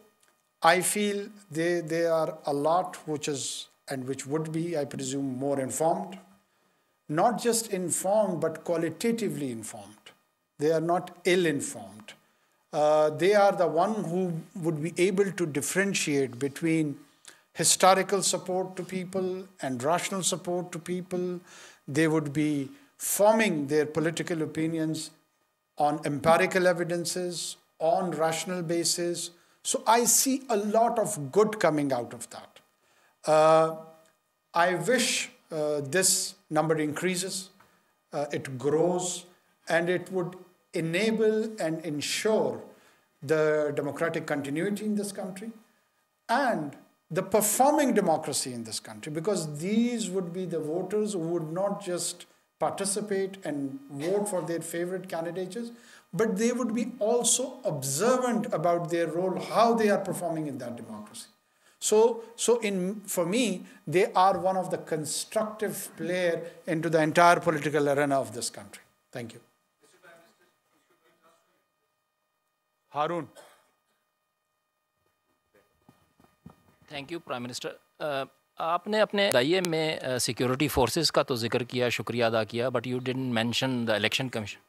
I feel they are a lot which is, and which would be, I presume, more informed. Not just informed, but qualitatively informed. They are not ill-informed. They are the one who would be able to differentiate between historical support to people and rational support to people. They would be forming their political opinions on empirical evidences, on rational basis. So I see a lot of good coming out of that. I wish this number increases, it grows, and it would enable and ensure the democratic continuity in this country and the performing democracy in this country, because these would be the voters who would not just participate and vote for their favorite candidates, but they would be also observant about their role, how they are performing in that democracy. So for me, they are one of the constructive players into the entire political arena of this country. Thank you. Harun. Thank you, Prime Minister. आपने अपने दायरे में security forces का तो जिक्र किया, शुक्रिया अदा किया, but you didn't mention the election commission.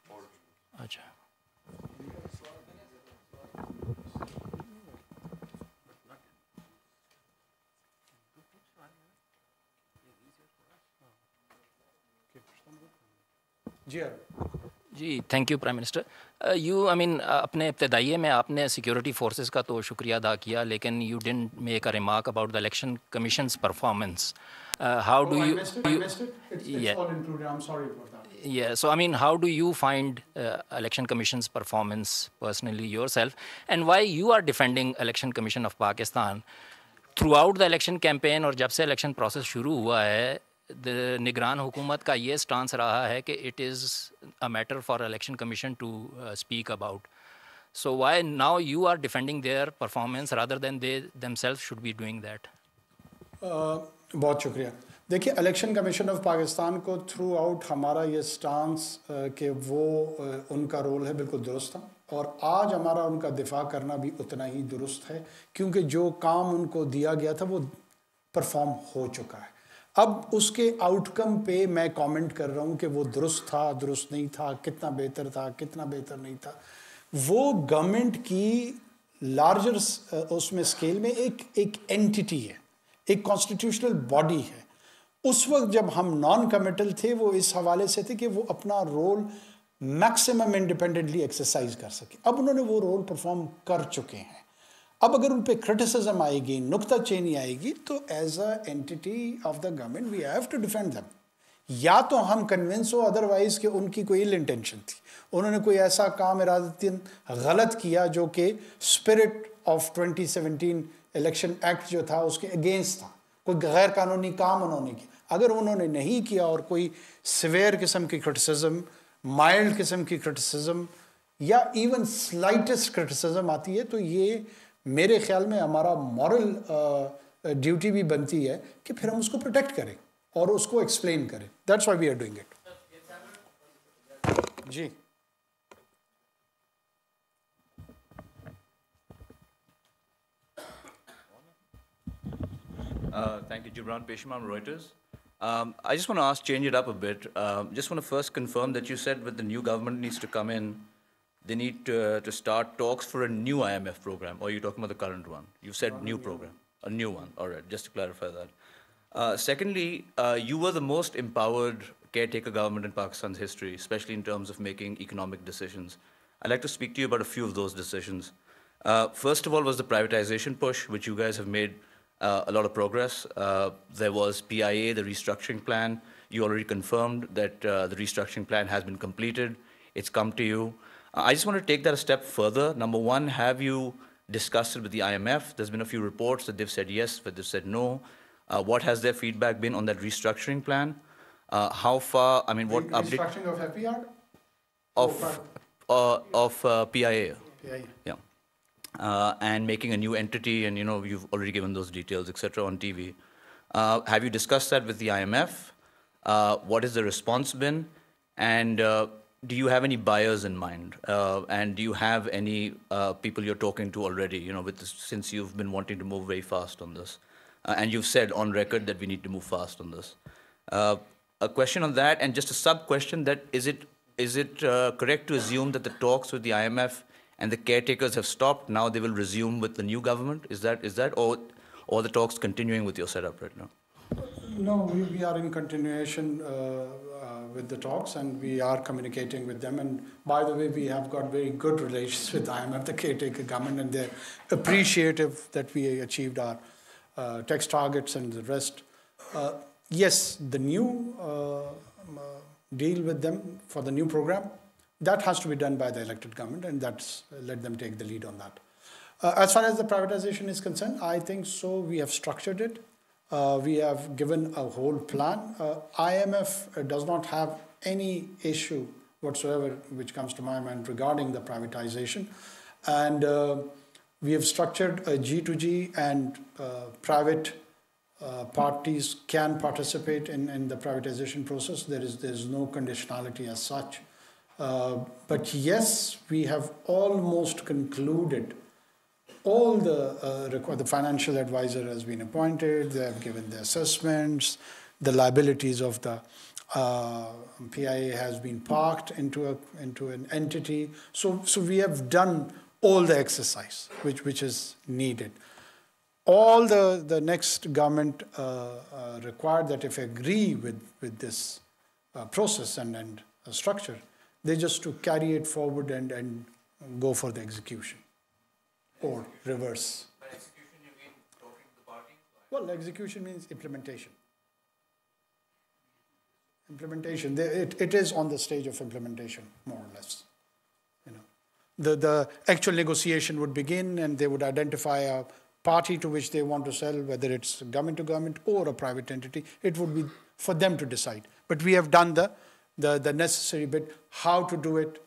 अच्छा. जी, थैंक यू प्राइम मिनिस्टर. अपने इब्तदाइये में आपने सिक्योरिटी फोर्सेस का तो शुक्रिया अदा किया, लेकिन you didn't make a remark about the election commissions performance. How do you? It's all included. I'm sorry about that. Yeah. So how do you find election commission's performance personally yourself, and why you are defending election commission of Pakistan throughout the election campaign? और जब से election process शुरू हुआ है, निगरान हुकूमत का ये स्टांस रहा है कि it is a matter for election commission to speak about. So why now you are defending their performance rather than they themselves should be doing that? बहुत शुक्रिया. देखिए, इलेक्शन कमीशन ऑफ पाकिस्तान को थ्रू आउट हमारा ये stance कि वो उनका role है बिल्कुल दुरुस्त था, और आज हमारा उनका दिफा करना भी उतना ही दुरुस्त है, क्योंकि जो काम उनको दिया गया था वो परफॉर्म हो चुका है. अब उसके आउटकम पे मैं कमेंट कर रहा हूँ कि वो दुरुस्त था, दुरुस्त नहीं था, कितना बेहतर था, कितना बेहतर नहीं था. वो गवर्नमेंट की लार्जर उसमें स्केल में एक एंटिटी है, एक कॉन्स्टिट्यूशनल बॉडी है. उस वक्त जब हम नॉन कमिटल थे वो इस हवाले से थे कि वो अपना रोल मैक्सिमम इंडिपेंडेंटली एक्सरसाइज कर सके। अब उन्होंने वो रोल परफॉर्म कर चुके हैं। अब अगर उन पर क्रिटिसिज्म आएगी, नुक्ताचीनी आएगी, तो as a entity of the government we have to defend them. या तो हम कन्विंस हो अदरवाइज कि उनकी कोई इल इंटेंशन थी, उन्होंने कोई ऐसा काम इरादतन गलत किया जो कि स्पिरिट ऑफ 2017 इलेक्शन एक्ट जो था उसके अगेंस्ट था, कोई गैर कानूनी काम उन्होंने किया। अगर उन्होंने नहीं किया और कोई सिवियर किस्म की क्रिटिसिज्म, माइल्ड किस्म की क्रिटिसिज्म या इवन स्लाइटेस्ट क्रिटिसिज्म आती है, तो ये मेरे ख्याल में हमारा मॉरल ड्यूटी भी बनती है कि फिर हम उसको प्रोटेक्ट करें और उसको एक्सप्लेन करें। That's why we are doing it. जी Thank you, Gibran Peshman, Reuters. I just want to change it up a bit. Just want to first confirm that you said that the new government needs to come in, they need to start talks for a new IMF program, or are you talking about the current one? You said new program, a new one. All right, just to clarify that. Secondly, you were the most empowered caretaker government in Pakistan's history, especially in terms of making economic decisions. I'd like to speak to you about a few of those decisions. First of all was the privatization push, which you guys have made a lot of progress. There was PIA, the restructuring plan. You already confirmed that the restructuring plan has been completed. It's come to you. I just want to take that a step further. Number one, have you discussed it with the IMF? There's been a few reports that they've said yes, but they've said no. What has their feedback been on that restructuring plan? How far, I mean, what update? Restructuring of FPR? Of PIA. PIA. Yeah. And making a new entity, and you've already given those details, etc., on TV. Have you discussed that with the IMF? What has the response been? And do you have any buyers in mind? And do you have any people you're talking to already? With this, since you've been wanting to move very fast on this, and you've said on record that we need to move fast on this. A question on that, and just a sub question: that is it correct to assume that the talks with the IMF and the caretakers have stopped? Now they will resume with the new government. Is that, or the talks continuing with your setup right now? No, we are in continuation with the talks, and we are communicating with them. And by the way, we have got very good relations with IMF, the caretaker government, and they're appreciative that we achieved our tax targets and the rest. Yes, the new deal with them for the new program, that has to be done by the elected government, and let them take the lead on that. As far as the privatization is concerned, I think so. We have structured it. We have given a whole plan. IMF does not have any issue whatsoever which comes to my mind regarding the privatization. And we have structured a G2G, and private parties can participate in the privatization process. There is no conditionality as such. But yes, we have almost concluded. All the financial advisor has been appointed. They have given the assessments. The liabilities of the PIA has been parked into an entity. So we have done all the exercise which is needed. All the next government required that if agree with this process and structure, they just to carry it forward and go for the execution. Or reverse. By execution, you mean talking to the party? Well, execution means implementation. Implementation. It is on the stage of implementation, more or less. The actual negotiation would begin, and they would identify a party to which they want to sell, whether it's government to government or a private entity. It would be for them to decide. But we have done the necessary bit, how to do it,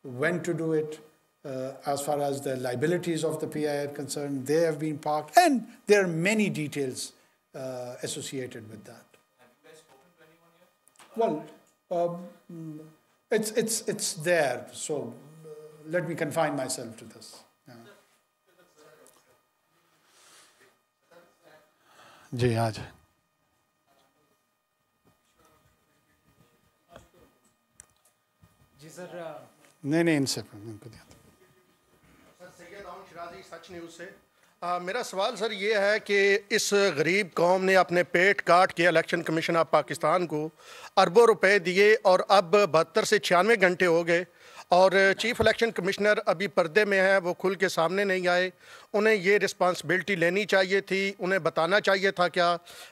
when to do it. As far as the liabilities of the PI are concerned, they have been parked, and there are many details associated with that. Have you guys spoken to anyone yet? Well, it's there, so let me confine myself to this. जी आज जी sir नहीं इनसे इनको दिया sir Syed आउन शिराजी सच news से मेरा सवाल sir ये है कि इस गरीब कौम ने अपने पेट काट के इलेक्शन कमीशन ऑफ पाकिस्तान को अरबों रुपए दिए और अब 72 से 96 घंटे हो गए और चीफ इलेक्शन कमिश्नर अभी पर्दे में है, वो खुल के सामने नहीं आए। उन्हें ये रिस्पांसिबिलिटी लेनी चाहिए थी, उन्हें बताना चाहिए था क्या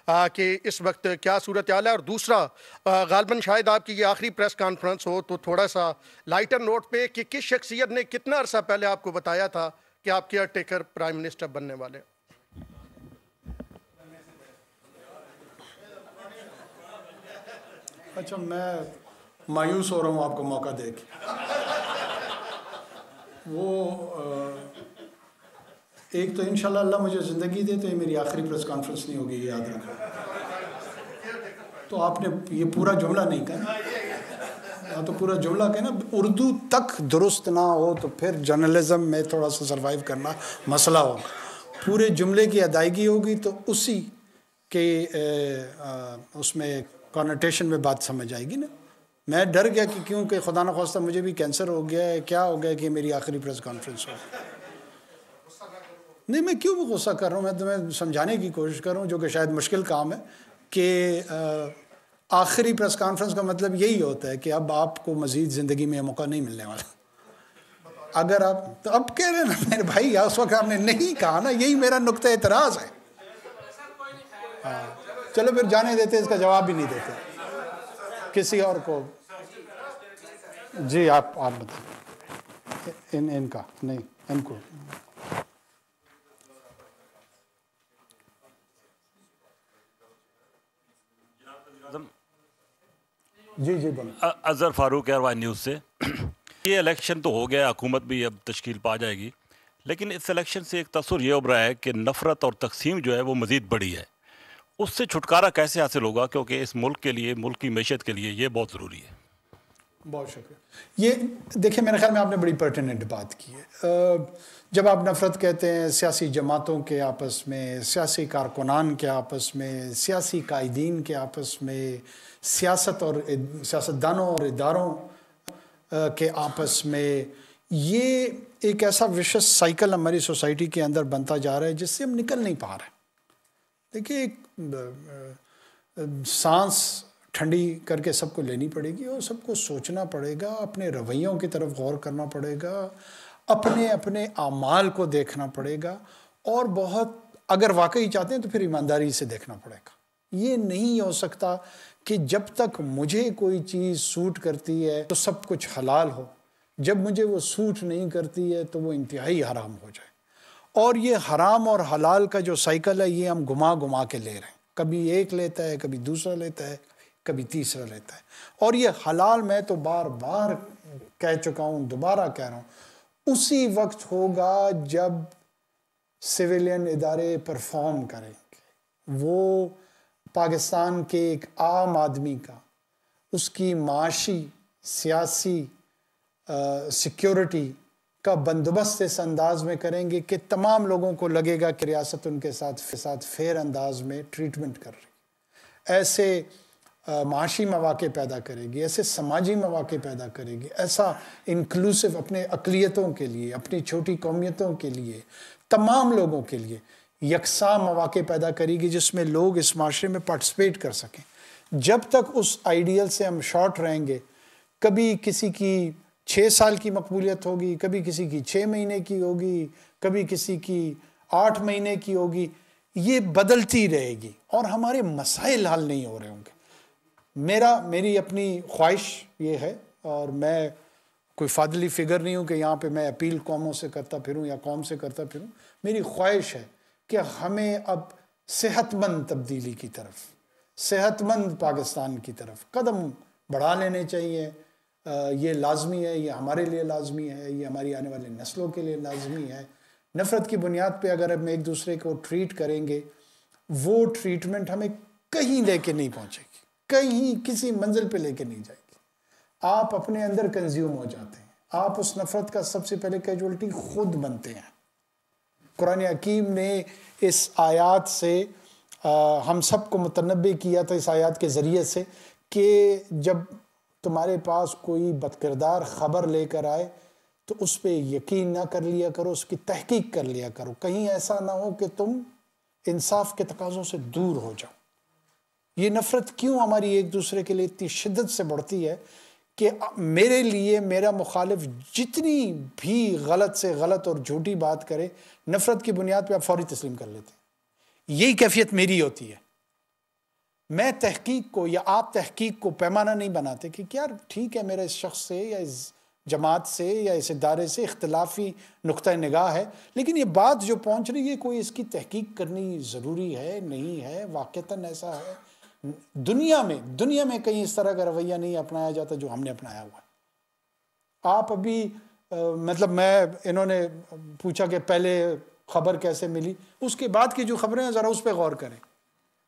कि इस वक्त क्या सूरत हाल है। और दूसरा, गालबन शायद आपकी ये आखिरी प्रेस कॉन्फ्रेंस हो तो थोड़ा सा लाइटर नोट पे कि किस शख्सियत ने कितना अरसा पहले आपको बताया था कि आप केयर टेकर प्राइम मिनिस्टर बनने वाले। अच्छा, मैं मायूस हो रहा हूँ आपको मौका दे के। वो एक तो इंशाल्लाह अल्लाह मुझे ज़िंदगी दे तो ये मेरी आखिरी प्रेस कॉन्फ्रेंस नहीं होगी, याद रखो। तो आपने ये पूरा जुमला नहीं कहा, या तो पूरा जुमला कहना, उर्दू तक दुरुस्त ना हो तो फिर जर्नलिज्म में थोड़ा सा सर्वाइव करना मसला होगा। पूरे जुमले की अदायगी होगी तो उसी के उसमें कॉनोटेशन में बात समझ आएगी ना। मैं डर गया कि क्योंकि खुदा न खास्ता मुझे भी कैंसर हो गया है, क्या हो गया कि मेरी आखिरी प्रेस कॉन्फ्रेंस हो। नहीं, मैं क्यों गुस्सा कर रहा हूँ, मैं तुम्हें समझाने की कोशिश कर रहा हूँ, जो कि शायद मुश्किल काम है कि आखिरी प्रेस कॉन्फ्रेंस का मतलब यही होता है कि अब आपको मज़ीद ज़िंदगी में मौका नहीं मिलने वाला। अगर आप तो अब कह रहे हैं ना मेरे भाई, उस वक्त आपने नहीं कहा ना, यही मेरा नुक्ता एतराज़ है। हाँ, चलो फिर जाने देते, इसका जवाब भी नहीं देते किसी और को। जी आप बताइए। इनका नहीं, इनको जी बोलो। अजहर फारूक एयरवाई न्यूज़ से। ये इलेक्शन तो हो गया, हुकूमत भी अब तश्कील पा जाएगी, लेकिन इस इलेक्शन से एक तसव्वुर ये उभरा है कि नफ़रत और तकसीम जो है वो मज़ीद बढ़ी है। उससे छुटकारा कैसे हासिल होगा, क्योंकि इस मुल्क के लिए, मुल्क की मैशत के लिए ये बहुत ज़रूरी है। बहुत शुक्रिया। ये देखिए, मेरे ख्याल में आपने बड़ी पर्टिनेंट बात की है। जब आप नफ़रत कहते हैं सियासी जमातों के आपस में, सियासी कारकुनान के आपस में, सियासी कायदीन के आपस में, सियासत और सियासतदानों और इदारों के आपस में, ये एक ऐसा विशेष साइकिल हमारी सोसाइटी के अंदर बनता जा रहा है जिससे हम निकल नहीं पा रहे। देखिए, सांस ठंडी करके सबको लेनी पड़ेगी और सबको सोचना पड़ेगा, अपने रवैयों की तरफ गौर करना पड़ेगा, अपने अपने आमाल को देखना पड़ेगा और बहुत, अगर वाकई चाहते हैं तो फिर ईमानदारी से देखना पड़ेगा। ये नहीं हो सकता कि जब तक मुझे कोई चीज़ सूट करती है तो सब कुछ हलाल हो, जब मुझे वो सूट नहीं करती है तो वो इंतहाई हराम हो जाए। और ये हराम और हलाल का जो साइकिल है, ये हम घुमा घुमा के ले रहे हैं। कभी एक लेता है, कभी दूसरा लेता है, कभी तीसरा लेता है। और ये हलाल मैं तो बार बार कह चुका हूँ, दोबारा कह रहा हूँ, उसी वक्त होगा जब सिविलियन इदारे परफॉर्म करेंगे। वो पाकिस्तान के एक आम आदमी का, उसकी माशी, सियासी, सिक्योरिटी का बंदोबस्त इस अंदाज में करेंगे कि तमाम लोगों को लगेगा कि रियासत उनके साथ फेयर अंदाज में ट्रीटमेंट कर रही। ऐसे माशी मौक़े पैदा करेगी, ऐसे समाजी मौक़े पैदा करेगी, ऐसा इंक्लूसिव अपने अक़लियतों के लिए, अपनी छोटी कौमियतों के लिए, तमाम लोगों के लिए यकसा मौक़े पैदा करेगी जिसमें लोग इस माशरे में पार्टिसिपेट कर सकें। जब तक उस आइडियल से हम शॉर्ट रहेंगे, कभी किसी की 6 साल की मकबूलियत होगी, कभी किसी की 6 महीने की होगी, कभी किसी की 8 महीने की होगी, ये बदलती रहेगी और हमारे मसाइल हल नहीं हो रहे होंगे। मेरी अपनी ख्वाहिश ये है, और मैं कोई फादली फिगर नहीं हूँ कि यहाँ पे मैं अपील कौमों से करता फिरूँ या कौम से करता फिरूँ। मेरी ख्वाहिश है कि हमें अब सेहतमंद तब्दीली की तरफ, सेहतमंद पाकिस्तान की तरफ कदम बढ़ा लेने चाहिए। ये लाजमी है, ये हमारे लिए लाजमी है, ये हमारी आने वाली नस्लों के लिए लाजमी है। नफ़रत की बुनियाद पे अगर हम एक दूसरे को ट्रीट करेंगे, वो ट्रीटमेंट हमें कहीं लेके नहीं पहुँचेगी, कहीं किसी मंजिल पे लेके नहीं जाएगी। आप अपने अंदर कंज्यूम हो जाते हैं, आप उस नफ़रत का सबसे पहले कैजुअल्टी खुद बनते हैं। कुरान हकीम ने इस आयत से हम सबको मुतनब्बे किया था, इस आयत के ज़रिए से, कि जब तुम्हारे पास कोई बदकिरदार ख़बर लेकर आए तो उस पर यकीन ना कर लिया करो, उसकी तहकीक कर लिया करो। कहीं ऐसा ना हो कि तुम इंसाफ के तकाज़ों से दूर हो जाओ। ये नफ़रत क्यों हमारी एक दूसरे के लिए इतनी शिद्दत से बढ़ती है कि मेरे लिए मेरा मुखालिफ जितनी भी गलत से गलत और झूठी बात करे, नफ़रत की बुनियाद पे आप फौरी तस्लीम कर लेते हैं। यही कैफियत मेरी होती है। मैं तहकीक को या आप तहकीक को पैमाना नहीं बनाते कि यार ठीक है, मेरा इस शख्स से या इस जमात से या इस इदारे से इख्तलाफी नुक्ता निगाह है, लेकिन ये बात जो पहुँच रही है कोई इसकी तहकीक करनी ज़रूरी है, नहीं है, वाक़तन ऐसा है। दुनिया में कहीं इस तरह का रवैया नहीं अपनाया जाता जो हमने अपनाया हुआ है। आप अभी मतलब इन्होंने पूछा कि पहले खबर कैसे मिली, उसके बाद की जो खबरें हैं ज़रा उस पर गौर करें।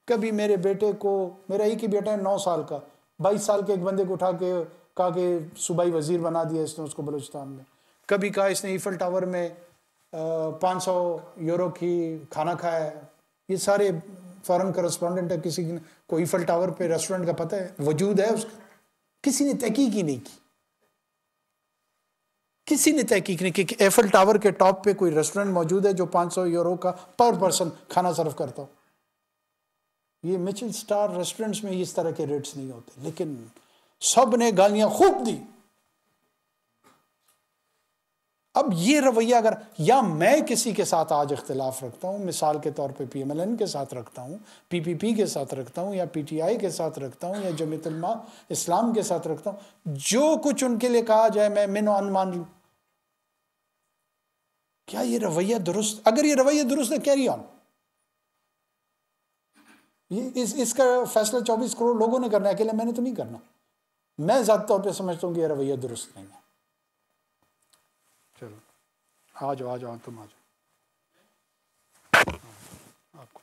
कभी मेरे बेटे को, मेरा एक ही बेटा है 9 साल का, 22 साल के एक बंदे को उठा के कहा कि सूबाई वजीर बना दिया इसने उसको बलूचिस्तान में। कभी कहा इसने ईफल टावर में 500 यूरो की खाना खाया है। ये सारे फॉरेन करस्पॉन्डेंट है, किसी को ईफल टावर पे रेस्टोरेंट का पता है, वजूद है उसका, किसी ने तहकीक ही नहीं की। किसी ने तहकीक नहीं की कि ईफल टावर के टॉप पे कोई रेस्टोरेंट मौजूद है जो 500 यूरो का पर पर्सन खाना सर्व करता हो। ये मिचेल स्टार रेस्टोरेंट्स में इस तरह के रेट्स नहीं होते, लेकिन सब ने गालियां खूब दी। अब ये रवैया अगर, या मैं किसी के साथ आज इख्तिलाफ रखता हूँ, मिसाल के तौर पे PMLN के साथ रखता हूँ, PPP के साथ रखता हूँ, या PTI के साथ रखता हूँ, या जमीयत उलमा इस्लाम के साथ रखता हूँ, जो कुछ उनके लिए कहा जाए मैं मिनो अनमान लूँ। क्या ये रवैया दुरुस्त? अगर ये रवैया दुरुस्त है, कैरी ऑन। इसका फैसला 24 करोड़ लोगों ने करना है, अकेले मैंने तो नहीं करना। मैं ज़ाती तौर पे समझता हूँ कि ये रवैया दुरुस्त नहीं है। चलो आ जाओ तुम आ जाओ। आपको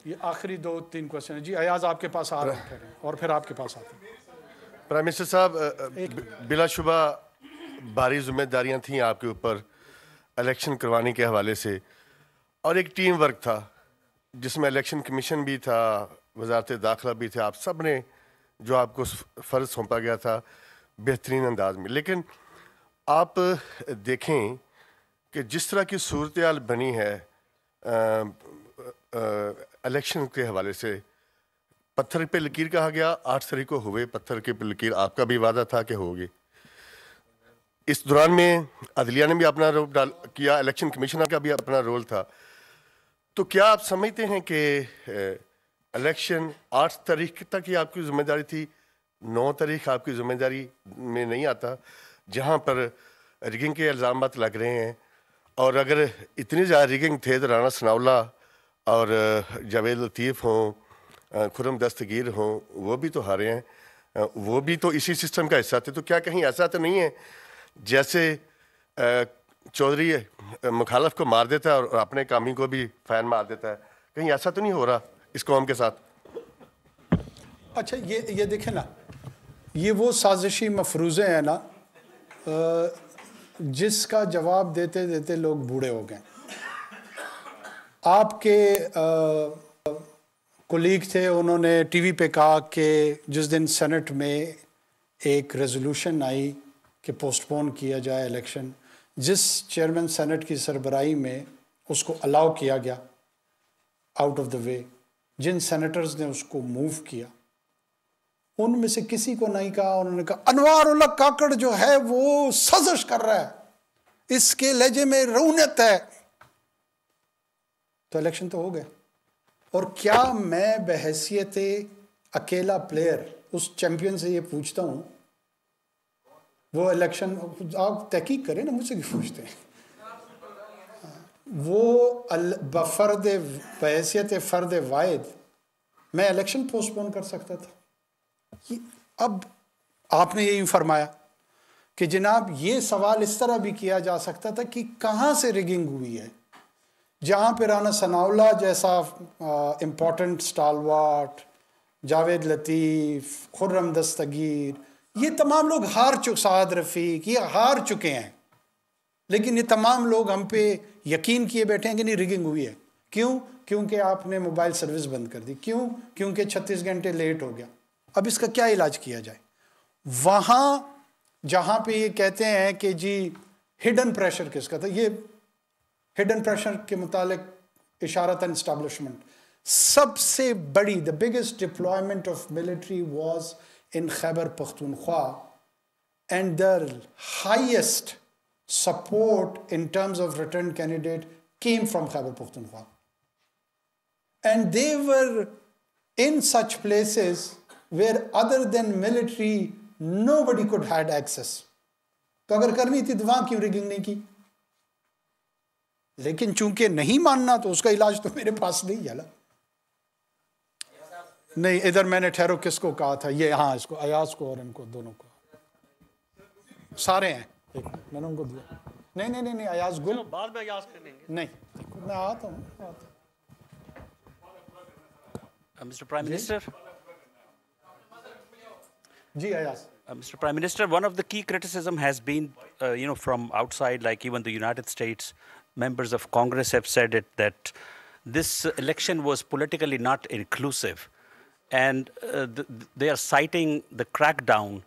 ये आखिरी 2-3 क्वेश्चन है जी। अयाज आपके पास आ रहे हैं और फिर आपके पास आते हैं। प्राइम मिनिस्टर साहब, बिलाशुबा भारी जिम्मेदारियां थीं आपके ऊपर इलेक्शन करवाने के हवाले से, और एक टीम वर्क था जिसमें इलेक्शन कमीशन भी था, वजारत दाखिला भी थे, आप सब ने जो आपको फ़र्ज़ सौंपा गया था बेहतरीन अंदाज में। लेकिन आप देखें कि जिस तरह की सूरत हाल बनी है इलेक्शन के हवाले से, पत्थर पे लकीर कहा गया, 8 तारीख को हुए पत्थर के पे लकीर, आपका भी वादा था कि होगी। इस दौरान में अदलिया ने भी अपना रोल किया, इलेक्शन कमिश्नर का भी अपना रोल था। तो क्या आप समझते हैं कि इलेक्शन 8 तारीख तक ही आपकी ज़िम्मेदारी थी, 9 तारीख आपकी ज़िम्मेदारी में नहीं आता, जहां पर रिगिंग के इल्ज़ाम लग रहे हैं? और अगर इतनी ज़्यादा रिगिंग थे तो राना सनाउल्लाह और जावेद लतीफ़ हों, खुरम दस्तगीर हों, वो भी तो हारे हैं, वो भी तो इसी सिस्टम का हिस्सा थे। तो क्या कहीं ऐसा तो नहीं है जैसे चौधरी मुखालफ को मार देता है और अपने कामी को भी फैन मार देता है? कहीं ऐसा तो नहीं हो रहा इस कौम के साथ? अच्छा, ये देखें ना, ये वो साजिशी मफरूज़े हैं ना जिसका जवाब देते देते लोग बूढ़े हो गए। आपके कोलीग थे, उन्होंने टीवी पे कहा कि जिस दिन सेनेट में एक रेजोल्यूशन आई कि पोस्टपोन किया जाए इलेक्शन, जिस चेयरमैन सेनेट की सरबराही में उसको अलाउ किया गया आउट ऑफ द वे, जिन सेनेटर्स ने उसको मूव किया, उनमें से किसी को नहीं कहा, उन्होंने कहा अनवार उल हक काकड़ जो है वो साजिश कर रहा है, इसके लहजे में रऊनत है। तो इलेक्शन तो हो गया। और क्या मैं बहैसियत अकेला प्लेयर उस चैंपियन से ये पूछता हूँ, वो इलेक्शन, आप तहकीक करें ना, मुझसे क्यों पूछते हैं? वो बफर्द बहैसियत फ़र्द वाहिद मैं इलेक्शन पोस्टपोन कर सकता था। अब आपने यही फरमाया कि जनाब ये सवाल इस तरह भी किया जा सकता था कि कहाँ से रिगिंग हुई है, जहाँ पे राना सनाउल्लाह जैसा इम्पोर्टेंट स्टालवार्ट, जावेद लतीफ़, खुर्रम दस्तगीर, ये तमाम लोग हार चुके, साद रफ़ीक, ये हार चुके हैं, लेकिन ये तमाम लोग हम पे यकीन किए बैठे हैं कि नहीं रिगिंग हुई है। क्यों? क्योंकि आपने मोबाइल सर्विस बंद कर दी। क्यों? क्योंकि 36 घंटे लेट हो गया। अब इसका क्या इलाज किया जाए? वहाँ जहाँ पे ये कहते हैं कि जी हिडन प्रेशर किसका था, ये हिडन प्रेशर के मुतालिक इशारतन एस्टैब्लिशमेंट सबसे बड़ी, the biggest deployment of military was in Khyber Pakhtunkhwa and the highest support in terms of return candidate came from Khyber Pakhtunkhwa. And they were in such places where other than military, nobody could had access. तो अगर करनी थी तो वहाँ क्यों rigging नहीं की? लेकिन चूंकि नहीं मानना तो उसका इलाज तो मेरे पास नहीं है ना। नहीं, इधर मैंने ठहरो किसको कहा था, ये हाँ इसको, अयाज को और इनको दोनों को, सारे हैं, एक मैंने उनको दिया। नहीं नहीं नहीं नहीं, अयाज गुल बाद में अयाज कर लेंगे। नहीं, मैं आता हूँ। Mr. Prime Minister. Ji Ayaz. Mr. Prime Minister, one of the key criticism has been, from outside, like even the United States, members of Congress have said it, that this election was politically not inclusive. And they are citing the crackdown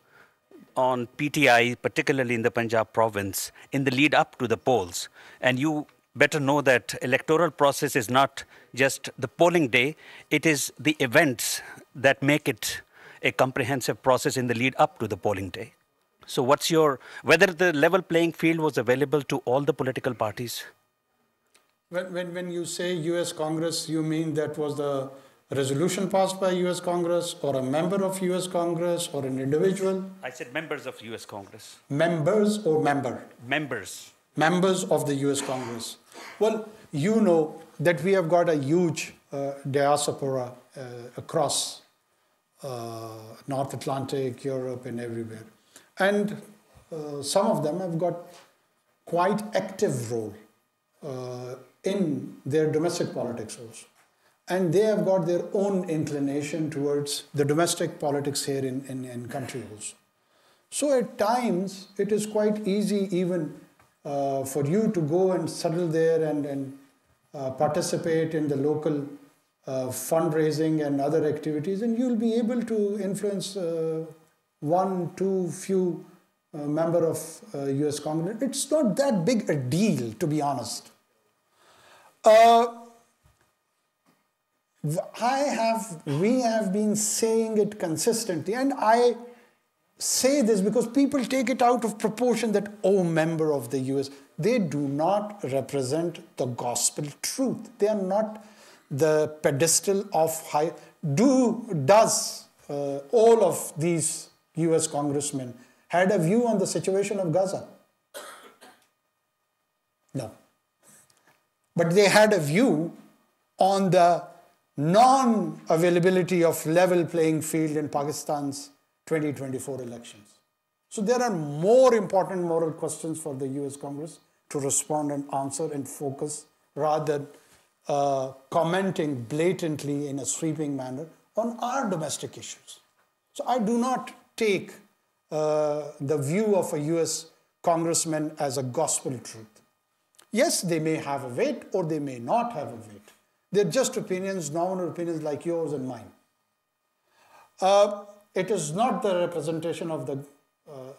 on PTI, particularly in the Punjab province, in the lead up to the polls. And you better know that electoral process is not just the polling day, it is the events that make it a comprehensive process in the lead up to the polling day. So what's whether the level playing field was available to all the political parties? When you say US Congress, you mean that was the resolution passed by US Congress or a member of US Congress or an individual? I said members of US Congress. Members or member? Members. Members of the US Congress. Well, you know that we have got a huge diaspora across North Atlantic, Europe and everywhere. And some of them have got quite active role in their domestic politics also. And they have got their own inclination towards the domestic politics here in country also. So at times, it is quite easy even for you to go and settle there and participate in the local fundraising and other activities, and you'll be able to influence one, two, few member of US Congress. It's not that big a deal, to be honest. We have been saying it consistently, and I say this because people take it out of proportion that, oh, member of the US. They do not represent the gospel truth. They are not the pedestal of high. Does all of these US congressmen had a view on the situation of Gaza? No. But they had a view on the non-availability of level playing field in Pakistan's 2024 elections. So there are more important moral questions for the US Congress to respond and answer and focus rather than commenting blatantly in a sweeping manner on our domestic issues. So I do not take the view of a US congressman as a gospel truth. Yes, they may have a weight or they may not have a weight. They're just opinions, nominal opinions like yours and mine. It is not the representation of the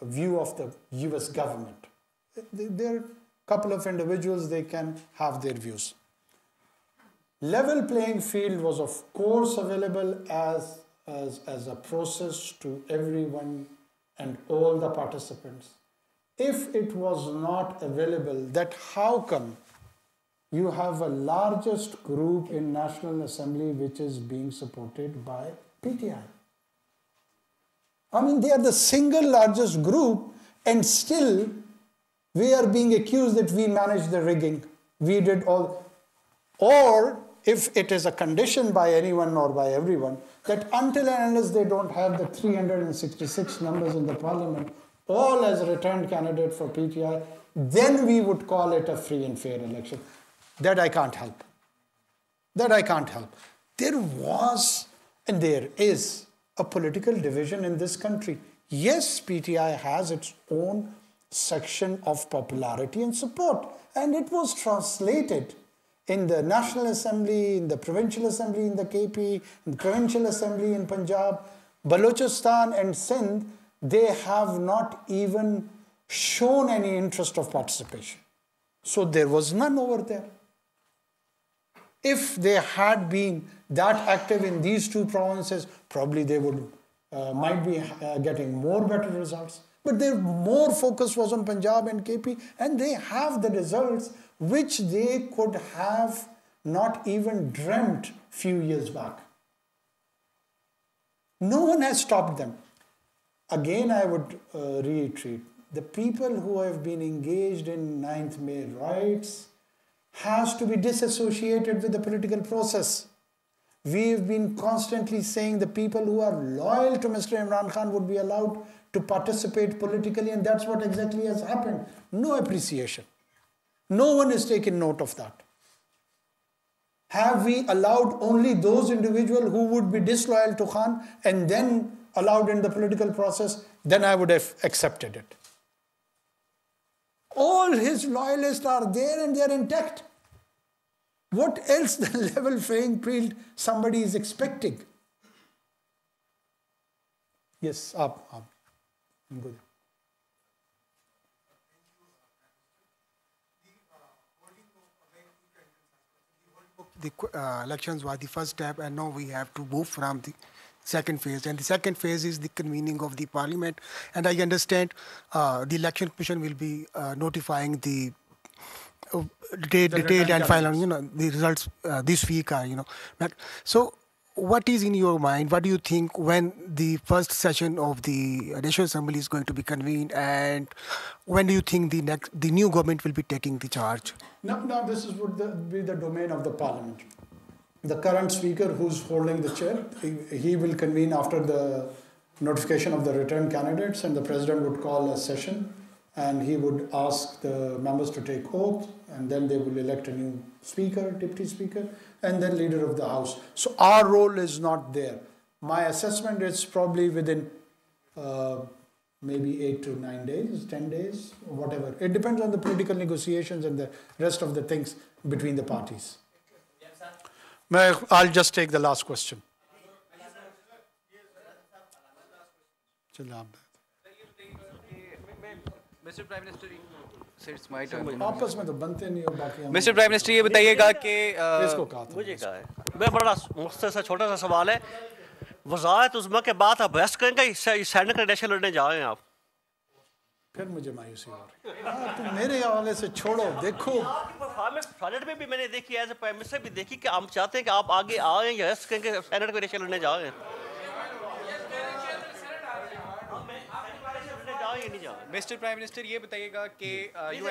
view of the US government. There are a couple of individuals, they can have their views. Level playing field was of course available as a process to everyone and all the participants. If it was not available, that how come you have a largest group in National Assembly which is being supported by PTI? I mean, they are the single largest group and still we are being accused that we managed the rigging. We did all. Or if it is a condition by anyone or by everyone that until and unless they don't have the 366 numbers in the parliament, all as a returned candidate for PTI, then we would call it a free and fair election. That I can't help. That I can't help. There was and there is a political division in this country. Yes, PTI has its own section of popularity and support, and it was translated in the National Assembly, in the Provincial Assembly in the KP, in the Provincial Assembly in Punjab, Balochistan and Sindh, they have not even shown any interest of participation. So there was none over there. If they had been that active in these two provinces, probably they would might be getting more better results. But their more focus was on Punjab and KP, and they have the results which they could have not even dreamt few years back. No one has stopped them. Again, I would reiterate, the people who have been engaged in 9th May riots has to be disassociated with the political process. We've been constantly saying the people who are loyal to Mr. Imran Khan would be allowed to participate politically, and that's what exactly has happened. No appreciation. No one has taken note of that. Have we allowed only those individuals who would be disloyal to Khan and then allowed in the political process? Then I would have accepted it. All his loyalists are there and they are intact. What else the level playing field somebody is expecting? Yes, up. Good. The elections was the first step, and now we have to move from the second phase. And the second phase is the convening of the parliament. And I understand the election commission will be notifying the detailed and final, the results this week. So, what is in your mind? What do you think when the first session of the National Assembly is going to be convened, and when do you think the new government will be taking the charge? No, this would be the domain of the parliament. The current speaker who's holding the chair, he will convene after the notification of the returned candidates, and the president would call a session and he would ask the members to take oath, and then they will elect a new speaker, deputy speaker, and then leader of the house. So our role is not there. My assessment is probably within maybe 8 to 9 days, 10 days, whatever. It depends on the political negotiations and the rest of the things between the parties. I'll just take the last question. Mr. Prime Minister, it's my turn. आपस में तो बनते नहीं हो बाकी. Mr. Prime Minister, ये बताइएगा कि इसको कहा था. मुझे कहा है. मैं बड़ा मुख्तसर सा छोटा सा सवाल है. वज़ारत उज़्मा के बाद आप बहस करेंगे सैनिक नेशनल लड़ने जा रहे हैं आप. फिर मुझे मायूसी हो रही है. तुम मेरे हवाले से छोड़ो. देखो. परफॉर्मेंस में भी मैंने देखी एज ए प्राइम मिनिस्टर भी देखी कि आप चाहते हैं कि आप आगे आ रहे हैं या करेंगे सैनिक नेशनल लड़ने जा रहे हैं. Mr. Prime Minister, ये बताइएगा कि you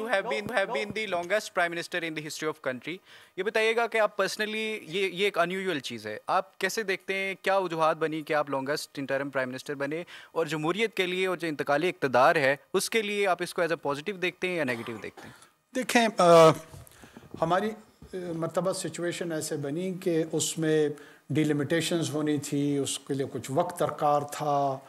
have been the longest Prime Minister in the history of country. ये बताइएगा कि आप personally ये एक unusual चीज़ है. आप कैसे देखते हैं, क्या वजूहात बनी कि आप longest interim Prime Minister बने, और जमहूरियत के लिए और जो इंतकाली इक़्तिदार है उसके लिए आप इसको एज ए पॉजिटिव देखते हैं या नेगेटिव देखते हैं? देखें, हमारी मतलब सिचुएशन ऐसे बनी कि उसमें डिलिमिटेशंस होनी थी, उसके लिए कुछ वक्त दरकार था,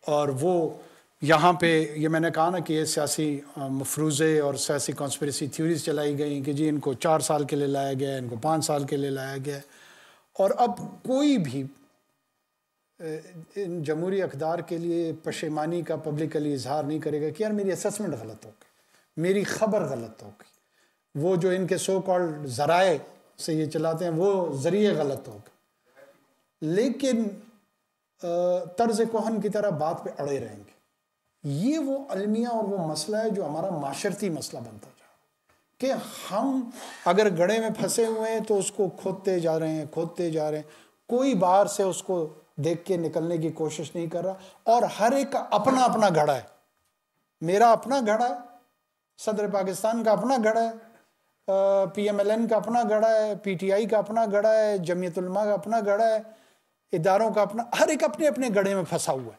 और वो यहाँ पे ये मैंने कहा ना कि ये सियासी मफरूज़े और सियासी कॉन्स्पिरेसी थ्योरीज चलाई गई कि जी इनको 4 साल के लिए लाया गया, इनको 5 साल के लिए लाया गया, और अब कोई भी इन जमहूरी अक़दार के लिए पशेमानी का पब्लिकली इजहार नहीं करेगा कि यार मेरी असेसमेंट गलत हो गई, मेरी ख़बर गलत हो गई, वो जो इनके सो कॉल्ड ज़राए से ये चलाते हैं वो ज़रिए गलत हो गए, लेकिन तर्ज़ कोहन की तरह बात पे अड़े रहेंगे. ये वो अलमिया और वो मसला है जो हमारा माशरती मसला बनता जा रहा है कि हम अगर गड्ढे में फंसे हुए हैं तो उसको खोदते जा रहे हैं, कोई बाहर से उसको देख के निकलने की कोशिश नहीं कर रहा, और हर एक का अपना अपना घड़ा है. मेरा अपना घड़ा है, सदर पाकिस्तान का अपना घड़ा है, PMLN का अपना घड़ा है, PTI का अपना घड़ा है, जमीयत उलमा का अपना घड़ा है, इदारों का अपना, हर एक अपने अपने घड़े में फंसा हुआ है.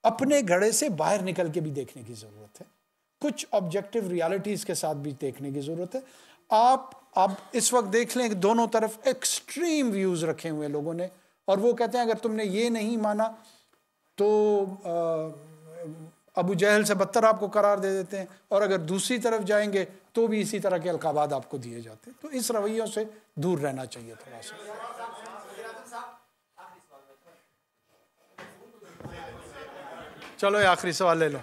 अपने घड़े से बाहर निकल के भी देखने की ज़रूरत है, कुछ ऑब्जेक्टिव रियलिटीज़ के साथ भी देखने की ज़रूरत है. आप इस वक्त देख लें कि दोनों तरफ एक्सट्रीम व्यूज़ रखे हुए लोगों ने, और वो कहते हैं अगर तुमने ये नहीं माना तो अबू जहल से बदतर आपको करार दे देते हैं, और अगर दूसरी तरफ जाएंगे तो भी इसी तरह के अलकाबात आपको दिए जाते हैं. तो इस रवैयों से दूर रहना चाहिए थोड़ा सा. चलो ये आखिरी सवाल ले लो।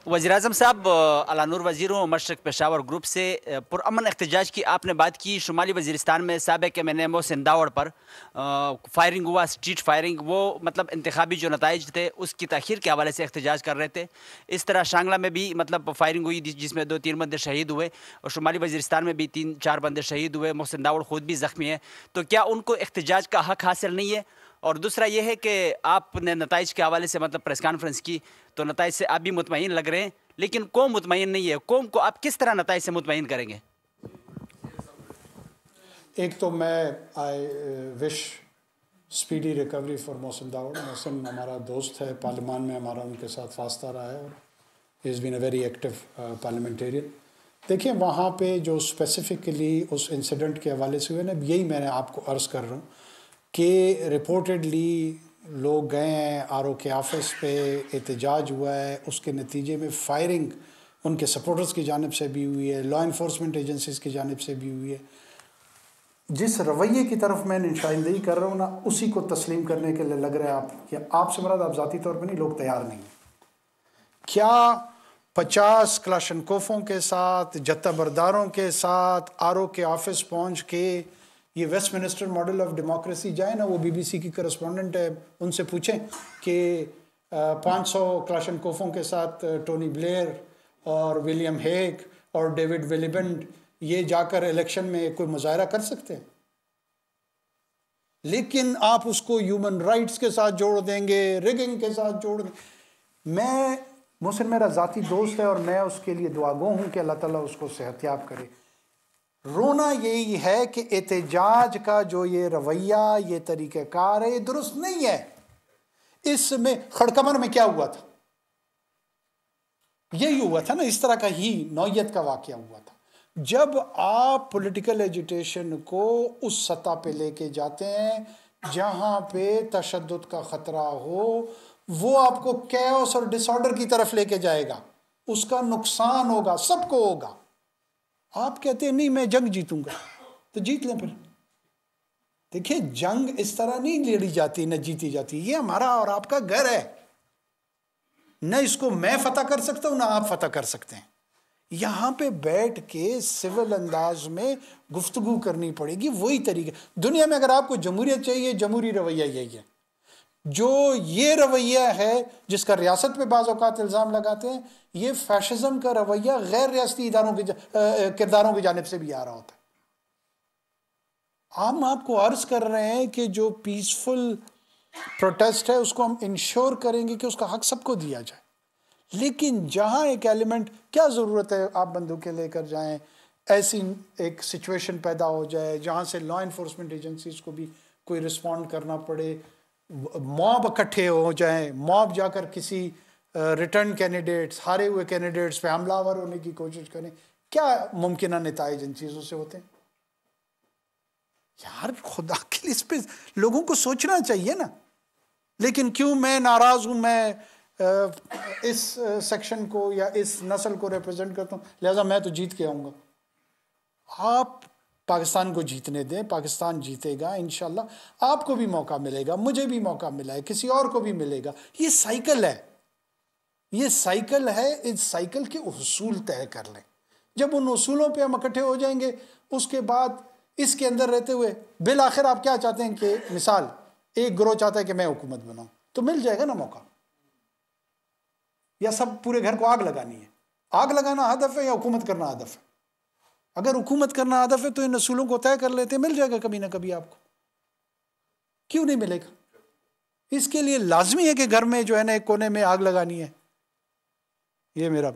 वज़ीर-ए-आज़म साहब, अलानूर वज़ीरों मशरक़ पेशावर ग्रुप से पुरअमन एहतजाज की आपने बात की। शुमाली वज़ीरिस्तान में साबिक़ MNA मोहसिन दावड़ पर फायरिंग हुआ, स्ट्रीट फायरिंग, वो मतलब इंतखाबी जो नताइज थे उसकी ताख़ीर के हवाले से एहतजाज कर रहे थे। इस तरह शांगला में भी मतलब फायरिंग हुई जिसमें 2-3 बंदे शहीद हुए, और शुमाली वज़ीरिस्तान में भी 3-4 बंदे शहीद हुए। मोहसिन दावड़ ख़ुद भी ज़ख्मी है। तो क्या उनको एहतजाज का हक़ हासिल नहीं है? और दूसरा ये है कि आपने नताइज के हवाले से मतलब प्रेस कॉन्फ्रेंस की, तो नताइज से आप भी मुतमईन लग रहे हैं, लेकिन कौम मुतमईन नहीं है। कौम को आप किस तरह नताइज से मुतमईन करेंगे? एक तो मैं I wish speedy recovery for Mohsin Dawar. Mohsin हमारा दोस्त है, पार्लियामान में हमारा उनके साथ वास्ता रहा है और is been a very active parliamentarian. देखिए, वहाँ पे जो स्पेसिफिकली उस इंसिडेंट के हवाले से हुए ना, यही मैंने आपको अर्ज़ कर रहा हूँ कि रिपोर्टेडली लोग गए हैं, RO के ऑफिस पे एहतजाज हुआ है, उसके नतीजे में फायरिंग उनके सपोर्टर्स की जानिब से भी हुई है, लॉ इन्फोर्समेंट एजेंसीज़ की जानिब से भी हुई है। जिस रवैये की तरफ मैं निशानदेही कर रहा हूँ ना, उसी को तस्लीम करने के लिए लग रहा है आप, या आपसे मुराद आप ज़ाती तौर पर नहीं, लोग तैयार नहीं हैं। क्या 50 क्लाशनकोफों के साथ, जत्था बरदारों के साथ RO के ऑफिस पहुँच के ये वेस्टमिनिस्टर मॉडल ऑफ डेमोक्रेसी जाए ना? वो BBC की करस्पॉन्डेंट है, उनसे पूछें कि 500 क्लाशनकोफों के साथ टोनी ब्लेयर और विलियम हेग और डेविड विलिबेंड ये जाकर इलेक्शन में कोई मुजाहरा कर सकते हैं? लेकिन आप उसको ह्यूमन राइट्स के साथ जोड़ देंगे, रिगिंग के साथ जोड़ देंगे। मोहसिन मेरा ज़ाती दोस्त है और मैं उसके लिए दुआगो हूँ कि अल्लाह ताला उसको सेहतयाब करे। रोना यही है कि एहतजाज का जो ये रवैया, ये तरीक़ेकार है, ये दुरुस्त नहीं है। इसमें खड़कमर में क्या हुआ था? यही हुआ था ना, इस तरह का ही नौयत का वाक़या हुआ था। जब आप पॉलिटिकल एजिटेशन को उस सतह पे लेके जाते हैं जहाँ पे तशद्दुद का ख़तरा हो, वो आपको कैओस और डिसऑर्डर की तरफ लेके जाएगा, उसका नुकसान होगा, सबको होगा। आप कहते हैं नहीं मैं जंग जीतूंगा, तो जीत लें फिर। देखिए, जंग इस तरह नहीं लड़ी जाती, न जीती जाती। ये हमारा और आपका घर है, न इसको मैं फतह कर सकता हूं, ना आप फतह कर सकते हैं। यहाँ पे बैठ के सिविल अंदाज में गुफ्तगू करनी पड़ेगी, वही तरीके। दुनिया में अगर आपको जमहूरियत चाहिए, जमहूरी रवैया यही है। जो ये रवैया है जिसका रियासत पे बाज़ औक़ात इल्ज़ाम लगाते हैं, ये फैशिज़म का रवैया गैर रियासती इदारों के किरदारों की जानिब से भी आ रहा होता है। हम आपको अर्ज़ कर रहे हैं कि जो पीसफुल प्रोटेस्ट है उसको हम इंश्योर करेंगे कि उसका हक सबको दिया जाए। लेकिन जहाँ एक एलिमेंट, क्या ज़रूरत है आप बंदूकें लेकर जाएं, ऐसी एक सिचुएशन पैदा हो जाए जहाँ से लॉ इन्फोर्समेंट एजेंसीज को भी कोई रिस्पॉन्ड करना पड़े, मॉब इकट्ठे हो जाएं, मॉब जाकर किसी रिटर्न कैंडिडेट्स, हारे हुए कैंडिडेट्स पे हमलावर होने की कोशिश करें, क्या मुमकिन नताइज इन चीज़ों से होते हैं? यार खुदा के लिए इस पे लोगों को सोचना चाहिए ना। लेकिन क्यों मैं नाराज़ हूँ, मैं इस सेक्शन को या इस नस्ल को रिप्रेजेंट करता हूँ, लिहाजा मैं तो जीत के आऊँगा। आप पाकिस्तान को जीतने दें, पाकिस्तान जीतेगा इंशाल्लाह। आपको भी मौका मिलेगा, मुझे भी मौका मिला है, किसी और को भी मिलेगा। ये साइकिल है, ये साइकिल है। इस साइकिल के उसूल तय कर लें। जब उन उसूलों पे हम इकट्ठे हो जाएंगे, उसके बाद इसके अंदर रहते हुए बिल आखिर आप क्या चाहते हैं कि मिसाल एक ग्रोह चाहता है कि मैं हुकूमत बनाऊं, तो मिल जाएगा ना मौका। या सब पूरे घर को आग लगानी है? आग लगाना हदफ है या हुकूमत करना हदफ है? अगर हुकूमत करना हदफ है तो इन असूलों को तय कर लेते, मिल जाएगा कभी ना कभी आपको। क्यों नहीं मिलेगा? इसके लिए लाजमी है कि घर में जो है ना एक कोने में आग लगानी है। ये मेरा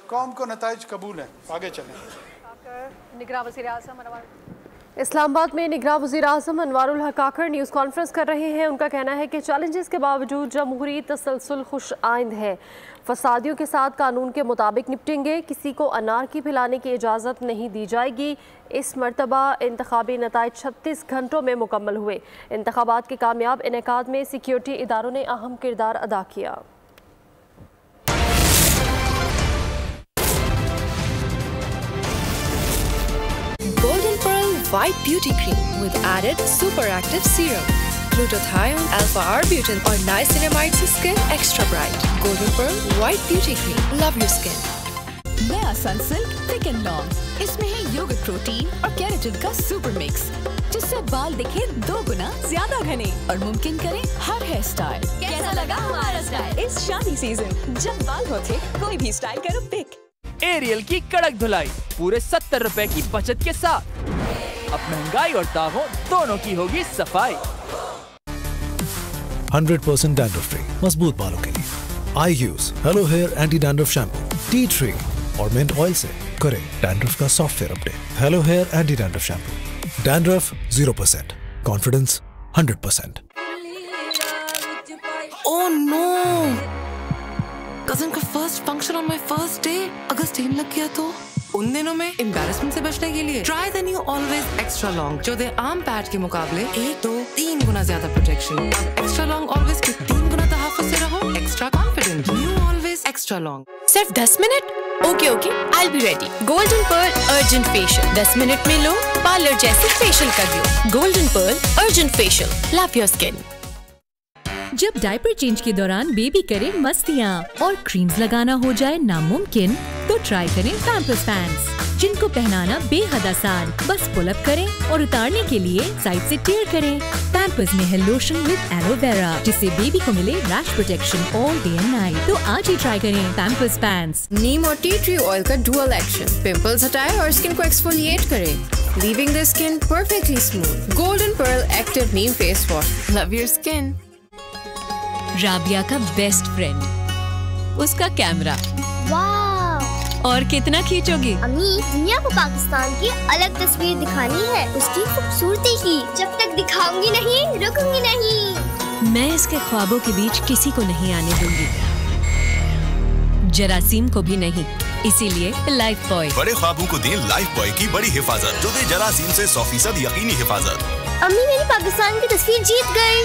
कौम को नताइज कबूल है। आगे चलें। निगरान वज़ीर-ए-आज़म अनवर इस्लामाबाद में निगरान वज़ीर-ए-आज़म अनवारुल हक काकर न्यूज़ कॉन्फ्रेंस कर रहे हैं। उनका कहना है कि चैलेंजेस के बावजूद जमहूरी तसलसल खुश आइंद है। फसादियों के साथ कानून के मुताबिक निपटेंगे। किसी को अनार की पिलाने की इजाज़त नहीं दी जाएगी। इस मरतबा इंतखाबी नताइज 36 घंटों में मुकम्मल हुए। इंतखाबात के कामयाब इनेकाद में सिक्योरिटी इदारों ने अहम किरदार अदा किया। White Beauty Cream with added super active serum, glutathione, alpha-arbutin और niacinamide से skin extra bright. Golden Pearl White Beauty Cream. Love your skin. नया सनसिल्क थिक एंड लॉन्ग, इसमें है योगर्ट प्रोटीन और केराटिन का सुपर मिक्स, जिससे बाल दिखे 2 गुना ज्यादा घने और मुमकिन करे हर हेयर स्टाइल। कैसा लगा हमारा स्टाइल इस शादी सीजन? जब बाल हो थे कोई भी स्टाइल करो पिक। एरियल की कड़क धुलाई पूरे 70 रुपए की बचत के साथ। अब महंगाई और दागों दोनों की होगी सफाई। 100% डैंड्रफ फ्री मजबूत बालों के लिए I use hello hair anti dandruff shampoo tea tree और मिंट ऑयल से करें डैंड्रफ का software update. Hello hair anti dandruff shampoo, dandruff 0%, confidence 100%। Oh no! Cousin का first function on my first day, अगर स्टेन लग गया तो उन दिनों में एम्बैरेसमेंट से बचने के लिए try the new Always extra long, जो दे आर्म पैड के मुकाबले 1, 2, 3 गुना ज्यादा प्रोटेक्शन। अब एक्स्ट्रा लॉन्ग ऑलवेज के 3 गुना तहफ़्फ़ुज़ से रहो extra confident. New Always extra long. सिर्फ 10 minute? Okay, I be ready. Golden pearl urgent facial 10 minute में लो, पार्लर जैसे फेशियल कर लो। Golden pearl urgent facial, love your skin. जब डायपर चेंज के दौरान बेबी करे मस्तियाँ और क्रीम्स लगाना हो जाए नामुमकिन, तो ट्राई करें पैम्पर्स पैंट्स, जिनको पहनाना बेहद आसान। बस पुल अप करें और उतारने के लिए साइड से टियर करें। पैम्पर्स में है लोशन विद एलोवेरा, जिससे बेबी को मिले rash protection all day and night. तो आज ही ट्राई करें पैम्पर्स पैंट्स। नीम और टी ट्री ऑयल का डुअल एक्शन पिंपल्स हटाए और स्किन को एक्सफोलिएट करे, leaving the skin perfectly smooth. Golden pearl active neem face wash, love your skin. Rabia का बेस्ट फ्रेंड, उसका कैमरा। वाव! और कितना खींचोगी? अम्मी, दुनिया को पाकिस्तान की अलग तस्वीर दिखानी है, उसकी खूबसूरती की। जब तक दिखाऊंगी नहीं, रुकूंगी नहीं। मैं इसके ख्वाबों के बीच किसी को नहीं आने दूंगी, जरासीम को भी नहीं। इसीलिए लाइफ बॉय। बड़े ख्वाबों को दें लाइफ बॉय की बड़ी हिफाजत, जो दे जरासीम से 100% यकीनी हिफाजत। अम्मी, मेरी पाकिस्तान की तस्वीर जीत गई।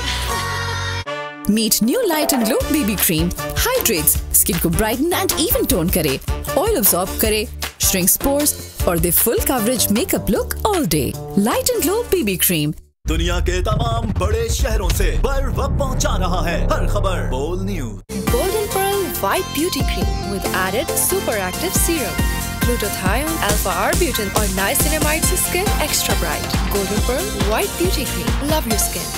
Meet new Light and Glow BB Cream. Hydrates, skin को brighten and even tone करे, oil absorb करे, shrinks pores और दे full coverage makeup look all day. Light and Glow BB Cream. दुनिया के तमाम बड़े शहरों से बर वक्त पहुंचा रहा है हर खबर बोल news. Golden Pearl White Beauty Cream with added super active serum, glutathione, alpha-arbutin और niacinamide से skin extra bright. Golden Pearl White Beauty Cream. Love your skin.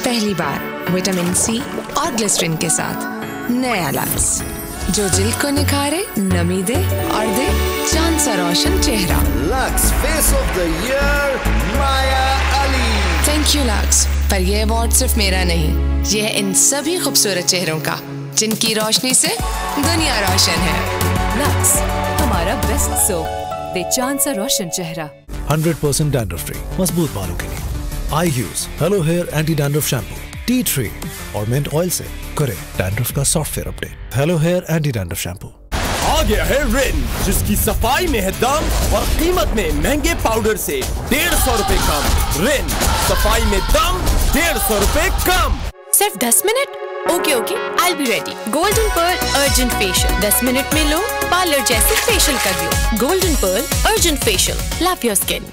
पहली बार विटामिन सी और ग्लिसरीन के साथ नया लक्स, जो जिल्द को निखारे, नमी दे और दे चांद सा रोशन चेहरा। Lux face of the year Maya Ali. Thank you lux, पर यह अवार्ड सिर्फ मेरा नहीं, यह है इन सभी खूबसूरत चेहरों का जिनकी रोशनी से दुनिया रोशन है। लक्स, हमारा बेस्ट सोप, दे चांद सा रोशन चेहरा। 100% डैंड्रफ फ्री मजबूत बालों के लिए I use hello hair anti dandruff shampoo, tea tree और मिंट ऑयल से करें डैंड्रफ का software update. Hello hair anti dandruff shampoo. आ गया है रिन, जिसकी सफाई में है दम और कीमत में महंगे पाउडर से 150 रुपए कम। रिन, सफाई में दम 150 रुपए कम। सिर्फ 10 minute? Okay, I be ready. Golden pearl urgent facial 10 minute में लो, पार्लर जैसे फेशियल कर लो। Golden pearl urgent facial, love your skin.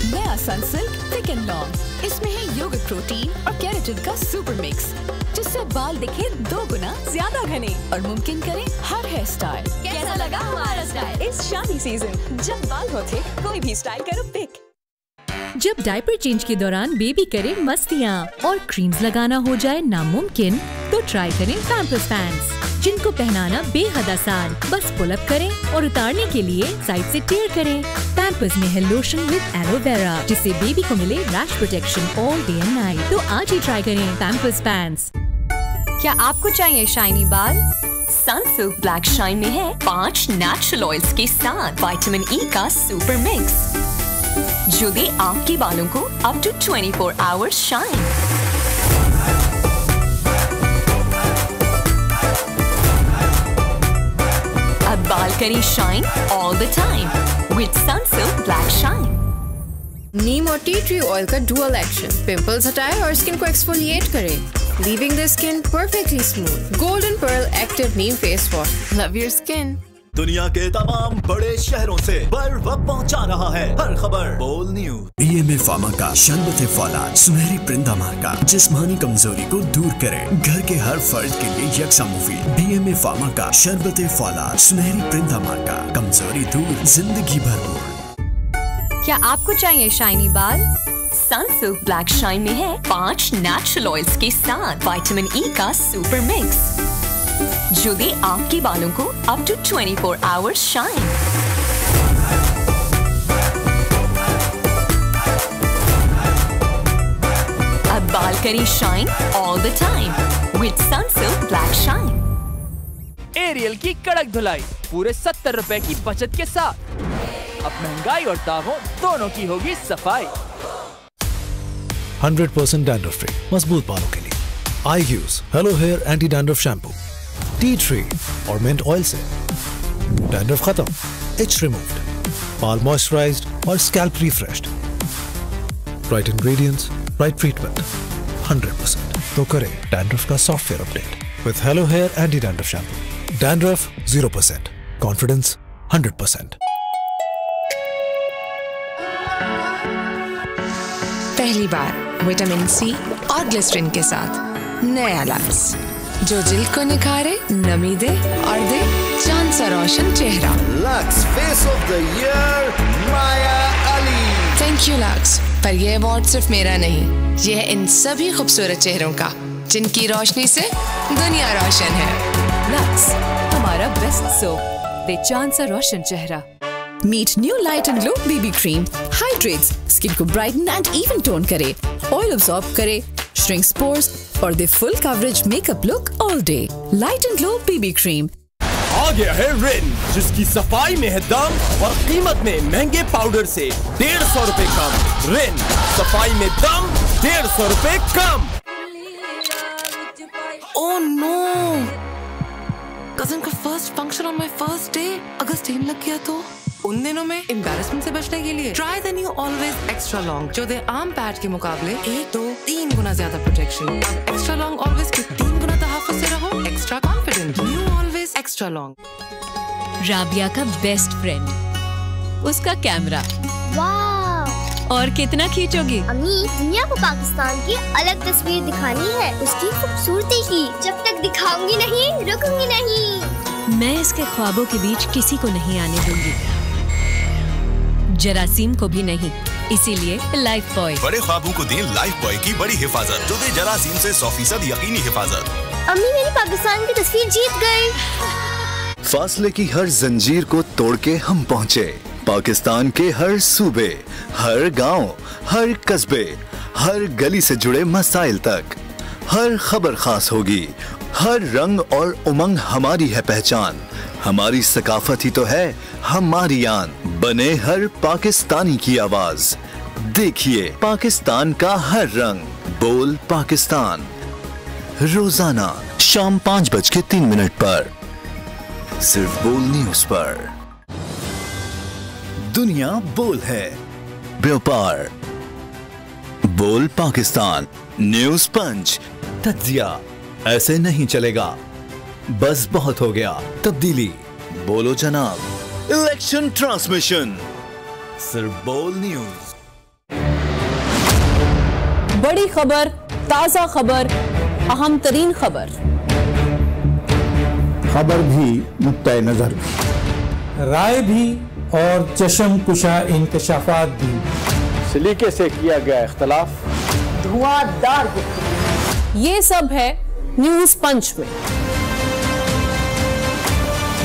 नया सनसिल्क थिक एंड लॉन्ग, इसमें है योगर्ट प्रोटीन और केराटिन का सुपर मिक्स, जिससे बाल दिखे 2 गुना ज्यादा घने और मुमकिन करे हर हेयर स्टाइल। कैसा लगा हमारा स्टाइल इस शादी सीजन? जब बाल हो थे कोई भी स्टाइल करो पिक। जब डायपर चेंज के दौरान बेबी करे मस्तियाँ और क्रीम्स लगाना हो जाए नामुमकिन, तो ट्राई करें पैम्पर्स पैंट्स, जिनको पहनाना बेहद आसान। बस पुल अप करें और उतारने के लिए साइड से टियर करें। पैम्पर्स में है लोशन विद एलोवेरा, जिससे बेबी को मिले rash protection all day and night. तो आज ही ट्राई करें पैम्पर्स पैंट्स। क्या आपको चाहिए शाइनी बाल? सनसिल्क ब्लैक शाइन में है 5 नेचुरल ऑयल्स के साथ विटामिन ई का सुपर मिक्स, जो दे आपके बालों को अप टू 24 आवर्स शाइन। अब बाल करें shine all the time with Sunsilk black shine. नीम और टी ट्री ऑयल का डुअल एक्शन पिंपल्स हटाए और स्किन को एक्सफोलिएट करे, leaving the skin perfectly smooth. Golden pearl active neem face wash, love your skin. दुनिया के तमाम बड़े शहरों से बर्फ पहुंचा रहा है हर खबर बोल न्यूज। BMA Pharma का शरबत फौलाद सुनहरी परिंदा मार्का जिस्मानी कमजोरी को दूर करे, घर के हर फर्द के लिए यकसा मुफीद। BMA Pharma का शरबत फौलाद सुनहरी परिंदा मार्का, कमजोरी दूर, जिंदगी भरपूर। क्या आपको चाहिए शाइनी बाल? सनसिल्क ब्लैक शाइन में है 5 नेचुरल ऑयल्स के साथ विटामिन ई का सुपर मिक्स, जो दे आपके बालों को अप टू 24 आवर्स शाइन। अब बाल करें shine all the time with Sunsilk black shine. Ariel की कड़क धुलाई पूरे 70 रुपए की बचत के साथ। अब महंगाई और दागों दोनों की होगी सफाई। 100% डैंड्रफ फ्री मजबूत बालों के लिए I use hello hair anti dandruff shampoo tea tree और मिंट ऑयल से डैंड्रफ खत्म, इच रिमूव्ड, बाल मॉइस्चराइज्ड और scalp refreshed. Right ingredients, right treatment, 100%। तो करें डैंड्रफ का software update with hello hair anti dandruff shampoo. Dandruff 0%, confidence 100%। पहली बार vitamin C और ग्लिसरीन के साथ नया लक्स, जो जिल्द को निखारे, नमी दे और दे चांद सा रोशन चेहरा। Lux face of the year Maya Ali. Thank you lux, पर यह अवार्ड सिर्फ मेरा नहीं, यह है इन सभी खूबसूरत चेहरों का जिनकी रोशनी से दुनिया रोशन है। लक्स हमारा बेस्ट सोप, दे चांद सा रोशन चेहरा। Meet new Light and Glow BB Cream. Hydrates, skin को brighten and even tone करे, oil absorb करे, shrinks pores और दे full coverage makeup look all day. Light and Glow BB Cream. आ गया है रिन, जिसकी सफाई में है दम और कीमत में महंगे पाउडर से 150 रुपए कम। रिन, सफाई में दम, 150 रुपए कम। Oh no! कजन का first function on my first day, अगर स्टेन लग गया तो उन दिनों में एम्बैरेसमेंट से बचने के लिए try the new Always extra long, जो दे आम पैड के मुकाबले 1, 2, 3 गुना ज्यादा प्रोटेक्शन। एक्स्ट्रा लॉन्ग ऑलवेज के 3 गुना तहफ़्फ़ुज़ से रहो extra confident. New Always extra long. Rabia का बेस्ट फ्रेंड, उसका कैमरा। वाह! और कितना खींचोगी? अम्मी, दुनिया को पाकिस्तान की अलग तस्वीर दिखानी है, उसकी खूबसूरती की। जब तक दिखाऊंगी नहीं, रुकूंगी नहीं। मैं इसके ख्वाबों के बीच किसी को नहीं आने दूंगी, जरासीम को भी नहीं, इसीलिए लाइफ बॉय। बड़े ख्वाबों को दें लाइफ बॉय की बड़ी हिफाजत, जो दे जरासीम से 100% यकीनी हिफाजत। अम्मी, मेरी पाकिस्तान की तस्वीर जीत गई। फासले की हर जंजीर को तोड़ के हम पहुँचे पाकिस्तान के हर सूबे, हर गांव, हर कस्बे, हर गली से जुड़े मसाइल तक। हर खबर खास होगी, हर रंग और उमंग हमारी है पहचान। हमारी सकाफत ही तो है हमारी आन। बने हर पाकिस्तानी की आवाज, देखिए पाकिस्तान का हर रंग। बोल पाकिस्तान, रोजाना शाम 5:03 पर सिर्फ बोल न्यूज पर। दुनिया बोल है, व्यापार बोल पाकिस्तान। न्यूज पंच, तज्जिया ऐसे नहीं चलेगा, बस बहुत हो गया तब्दीली। बोलो जनाब, इलेक्शन ट्रांसमिशन, सिर्फ बोल न्यूज। बड़ी खबर, ताजा खबर, अहम तरीन खबर। खबर भी, नुक्ता नजर भी, राय भी और चशम कुशा इंकशाफात भी। सलीके से किया गया इख्तलाफ, धुआंधार गुफ्तगू। ये सब है न्यूज पंच में।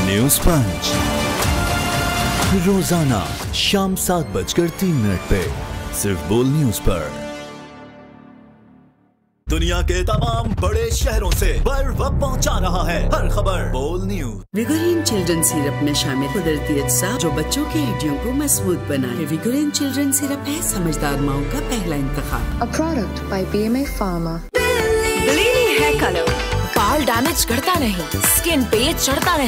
न्यूज पंच रोजाना शाम 7:03 पे सिर्फ बोल न्यूज पर। दुनिया के तमाम बड़े शहरों से बर्फ पहुंचा रहा है हर खबर बोल न्यूज। विगोरिन चिल्ड्रन सिरप में शामिल कुदरती अज्जा जो बच्चों की हड्डियों को मजबूत बनाए। विगोरिन चिल्ड्रन सिरप है समझदार माओ का पहला इंतखाब। A product by BMA Pharma. ब्लीडी हेयर कलर, बाल डैमेज करता नहीं, स्किन पे चढ़ता नहीं।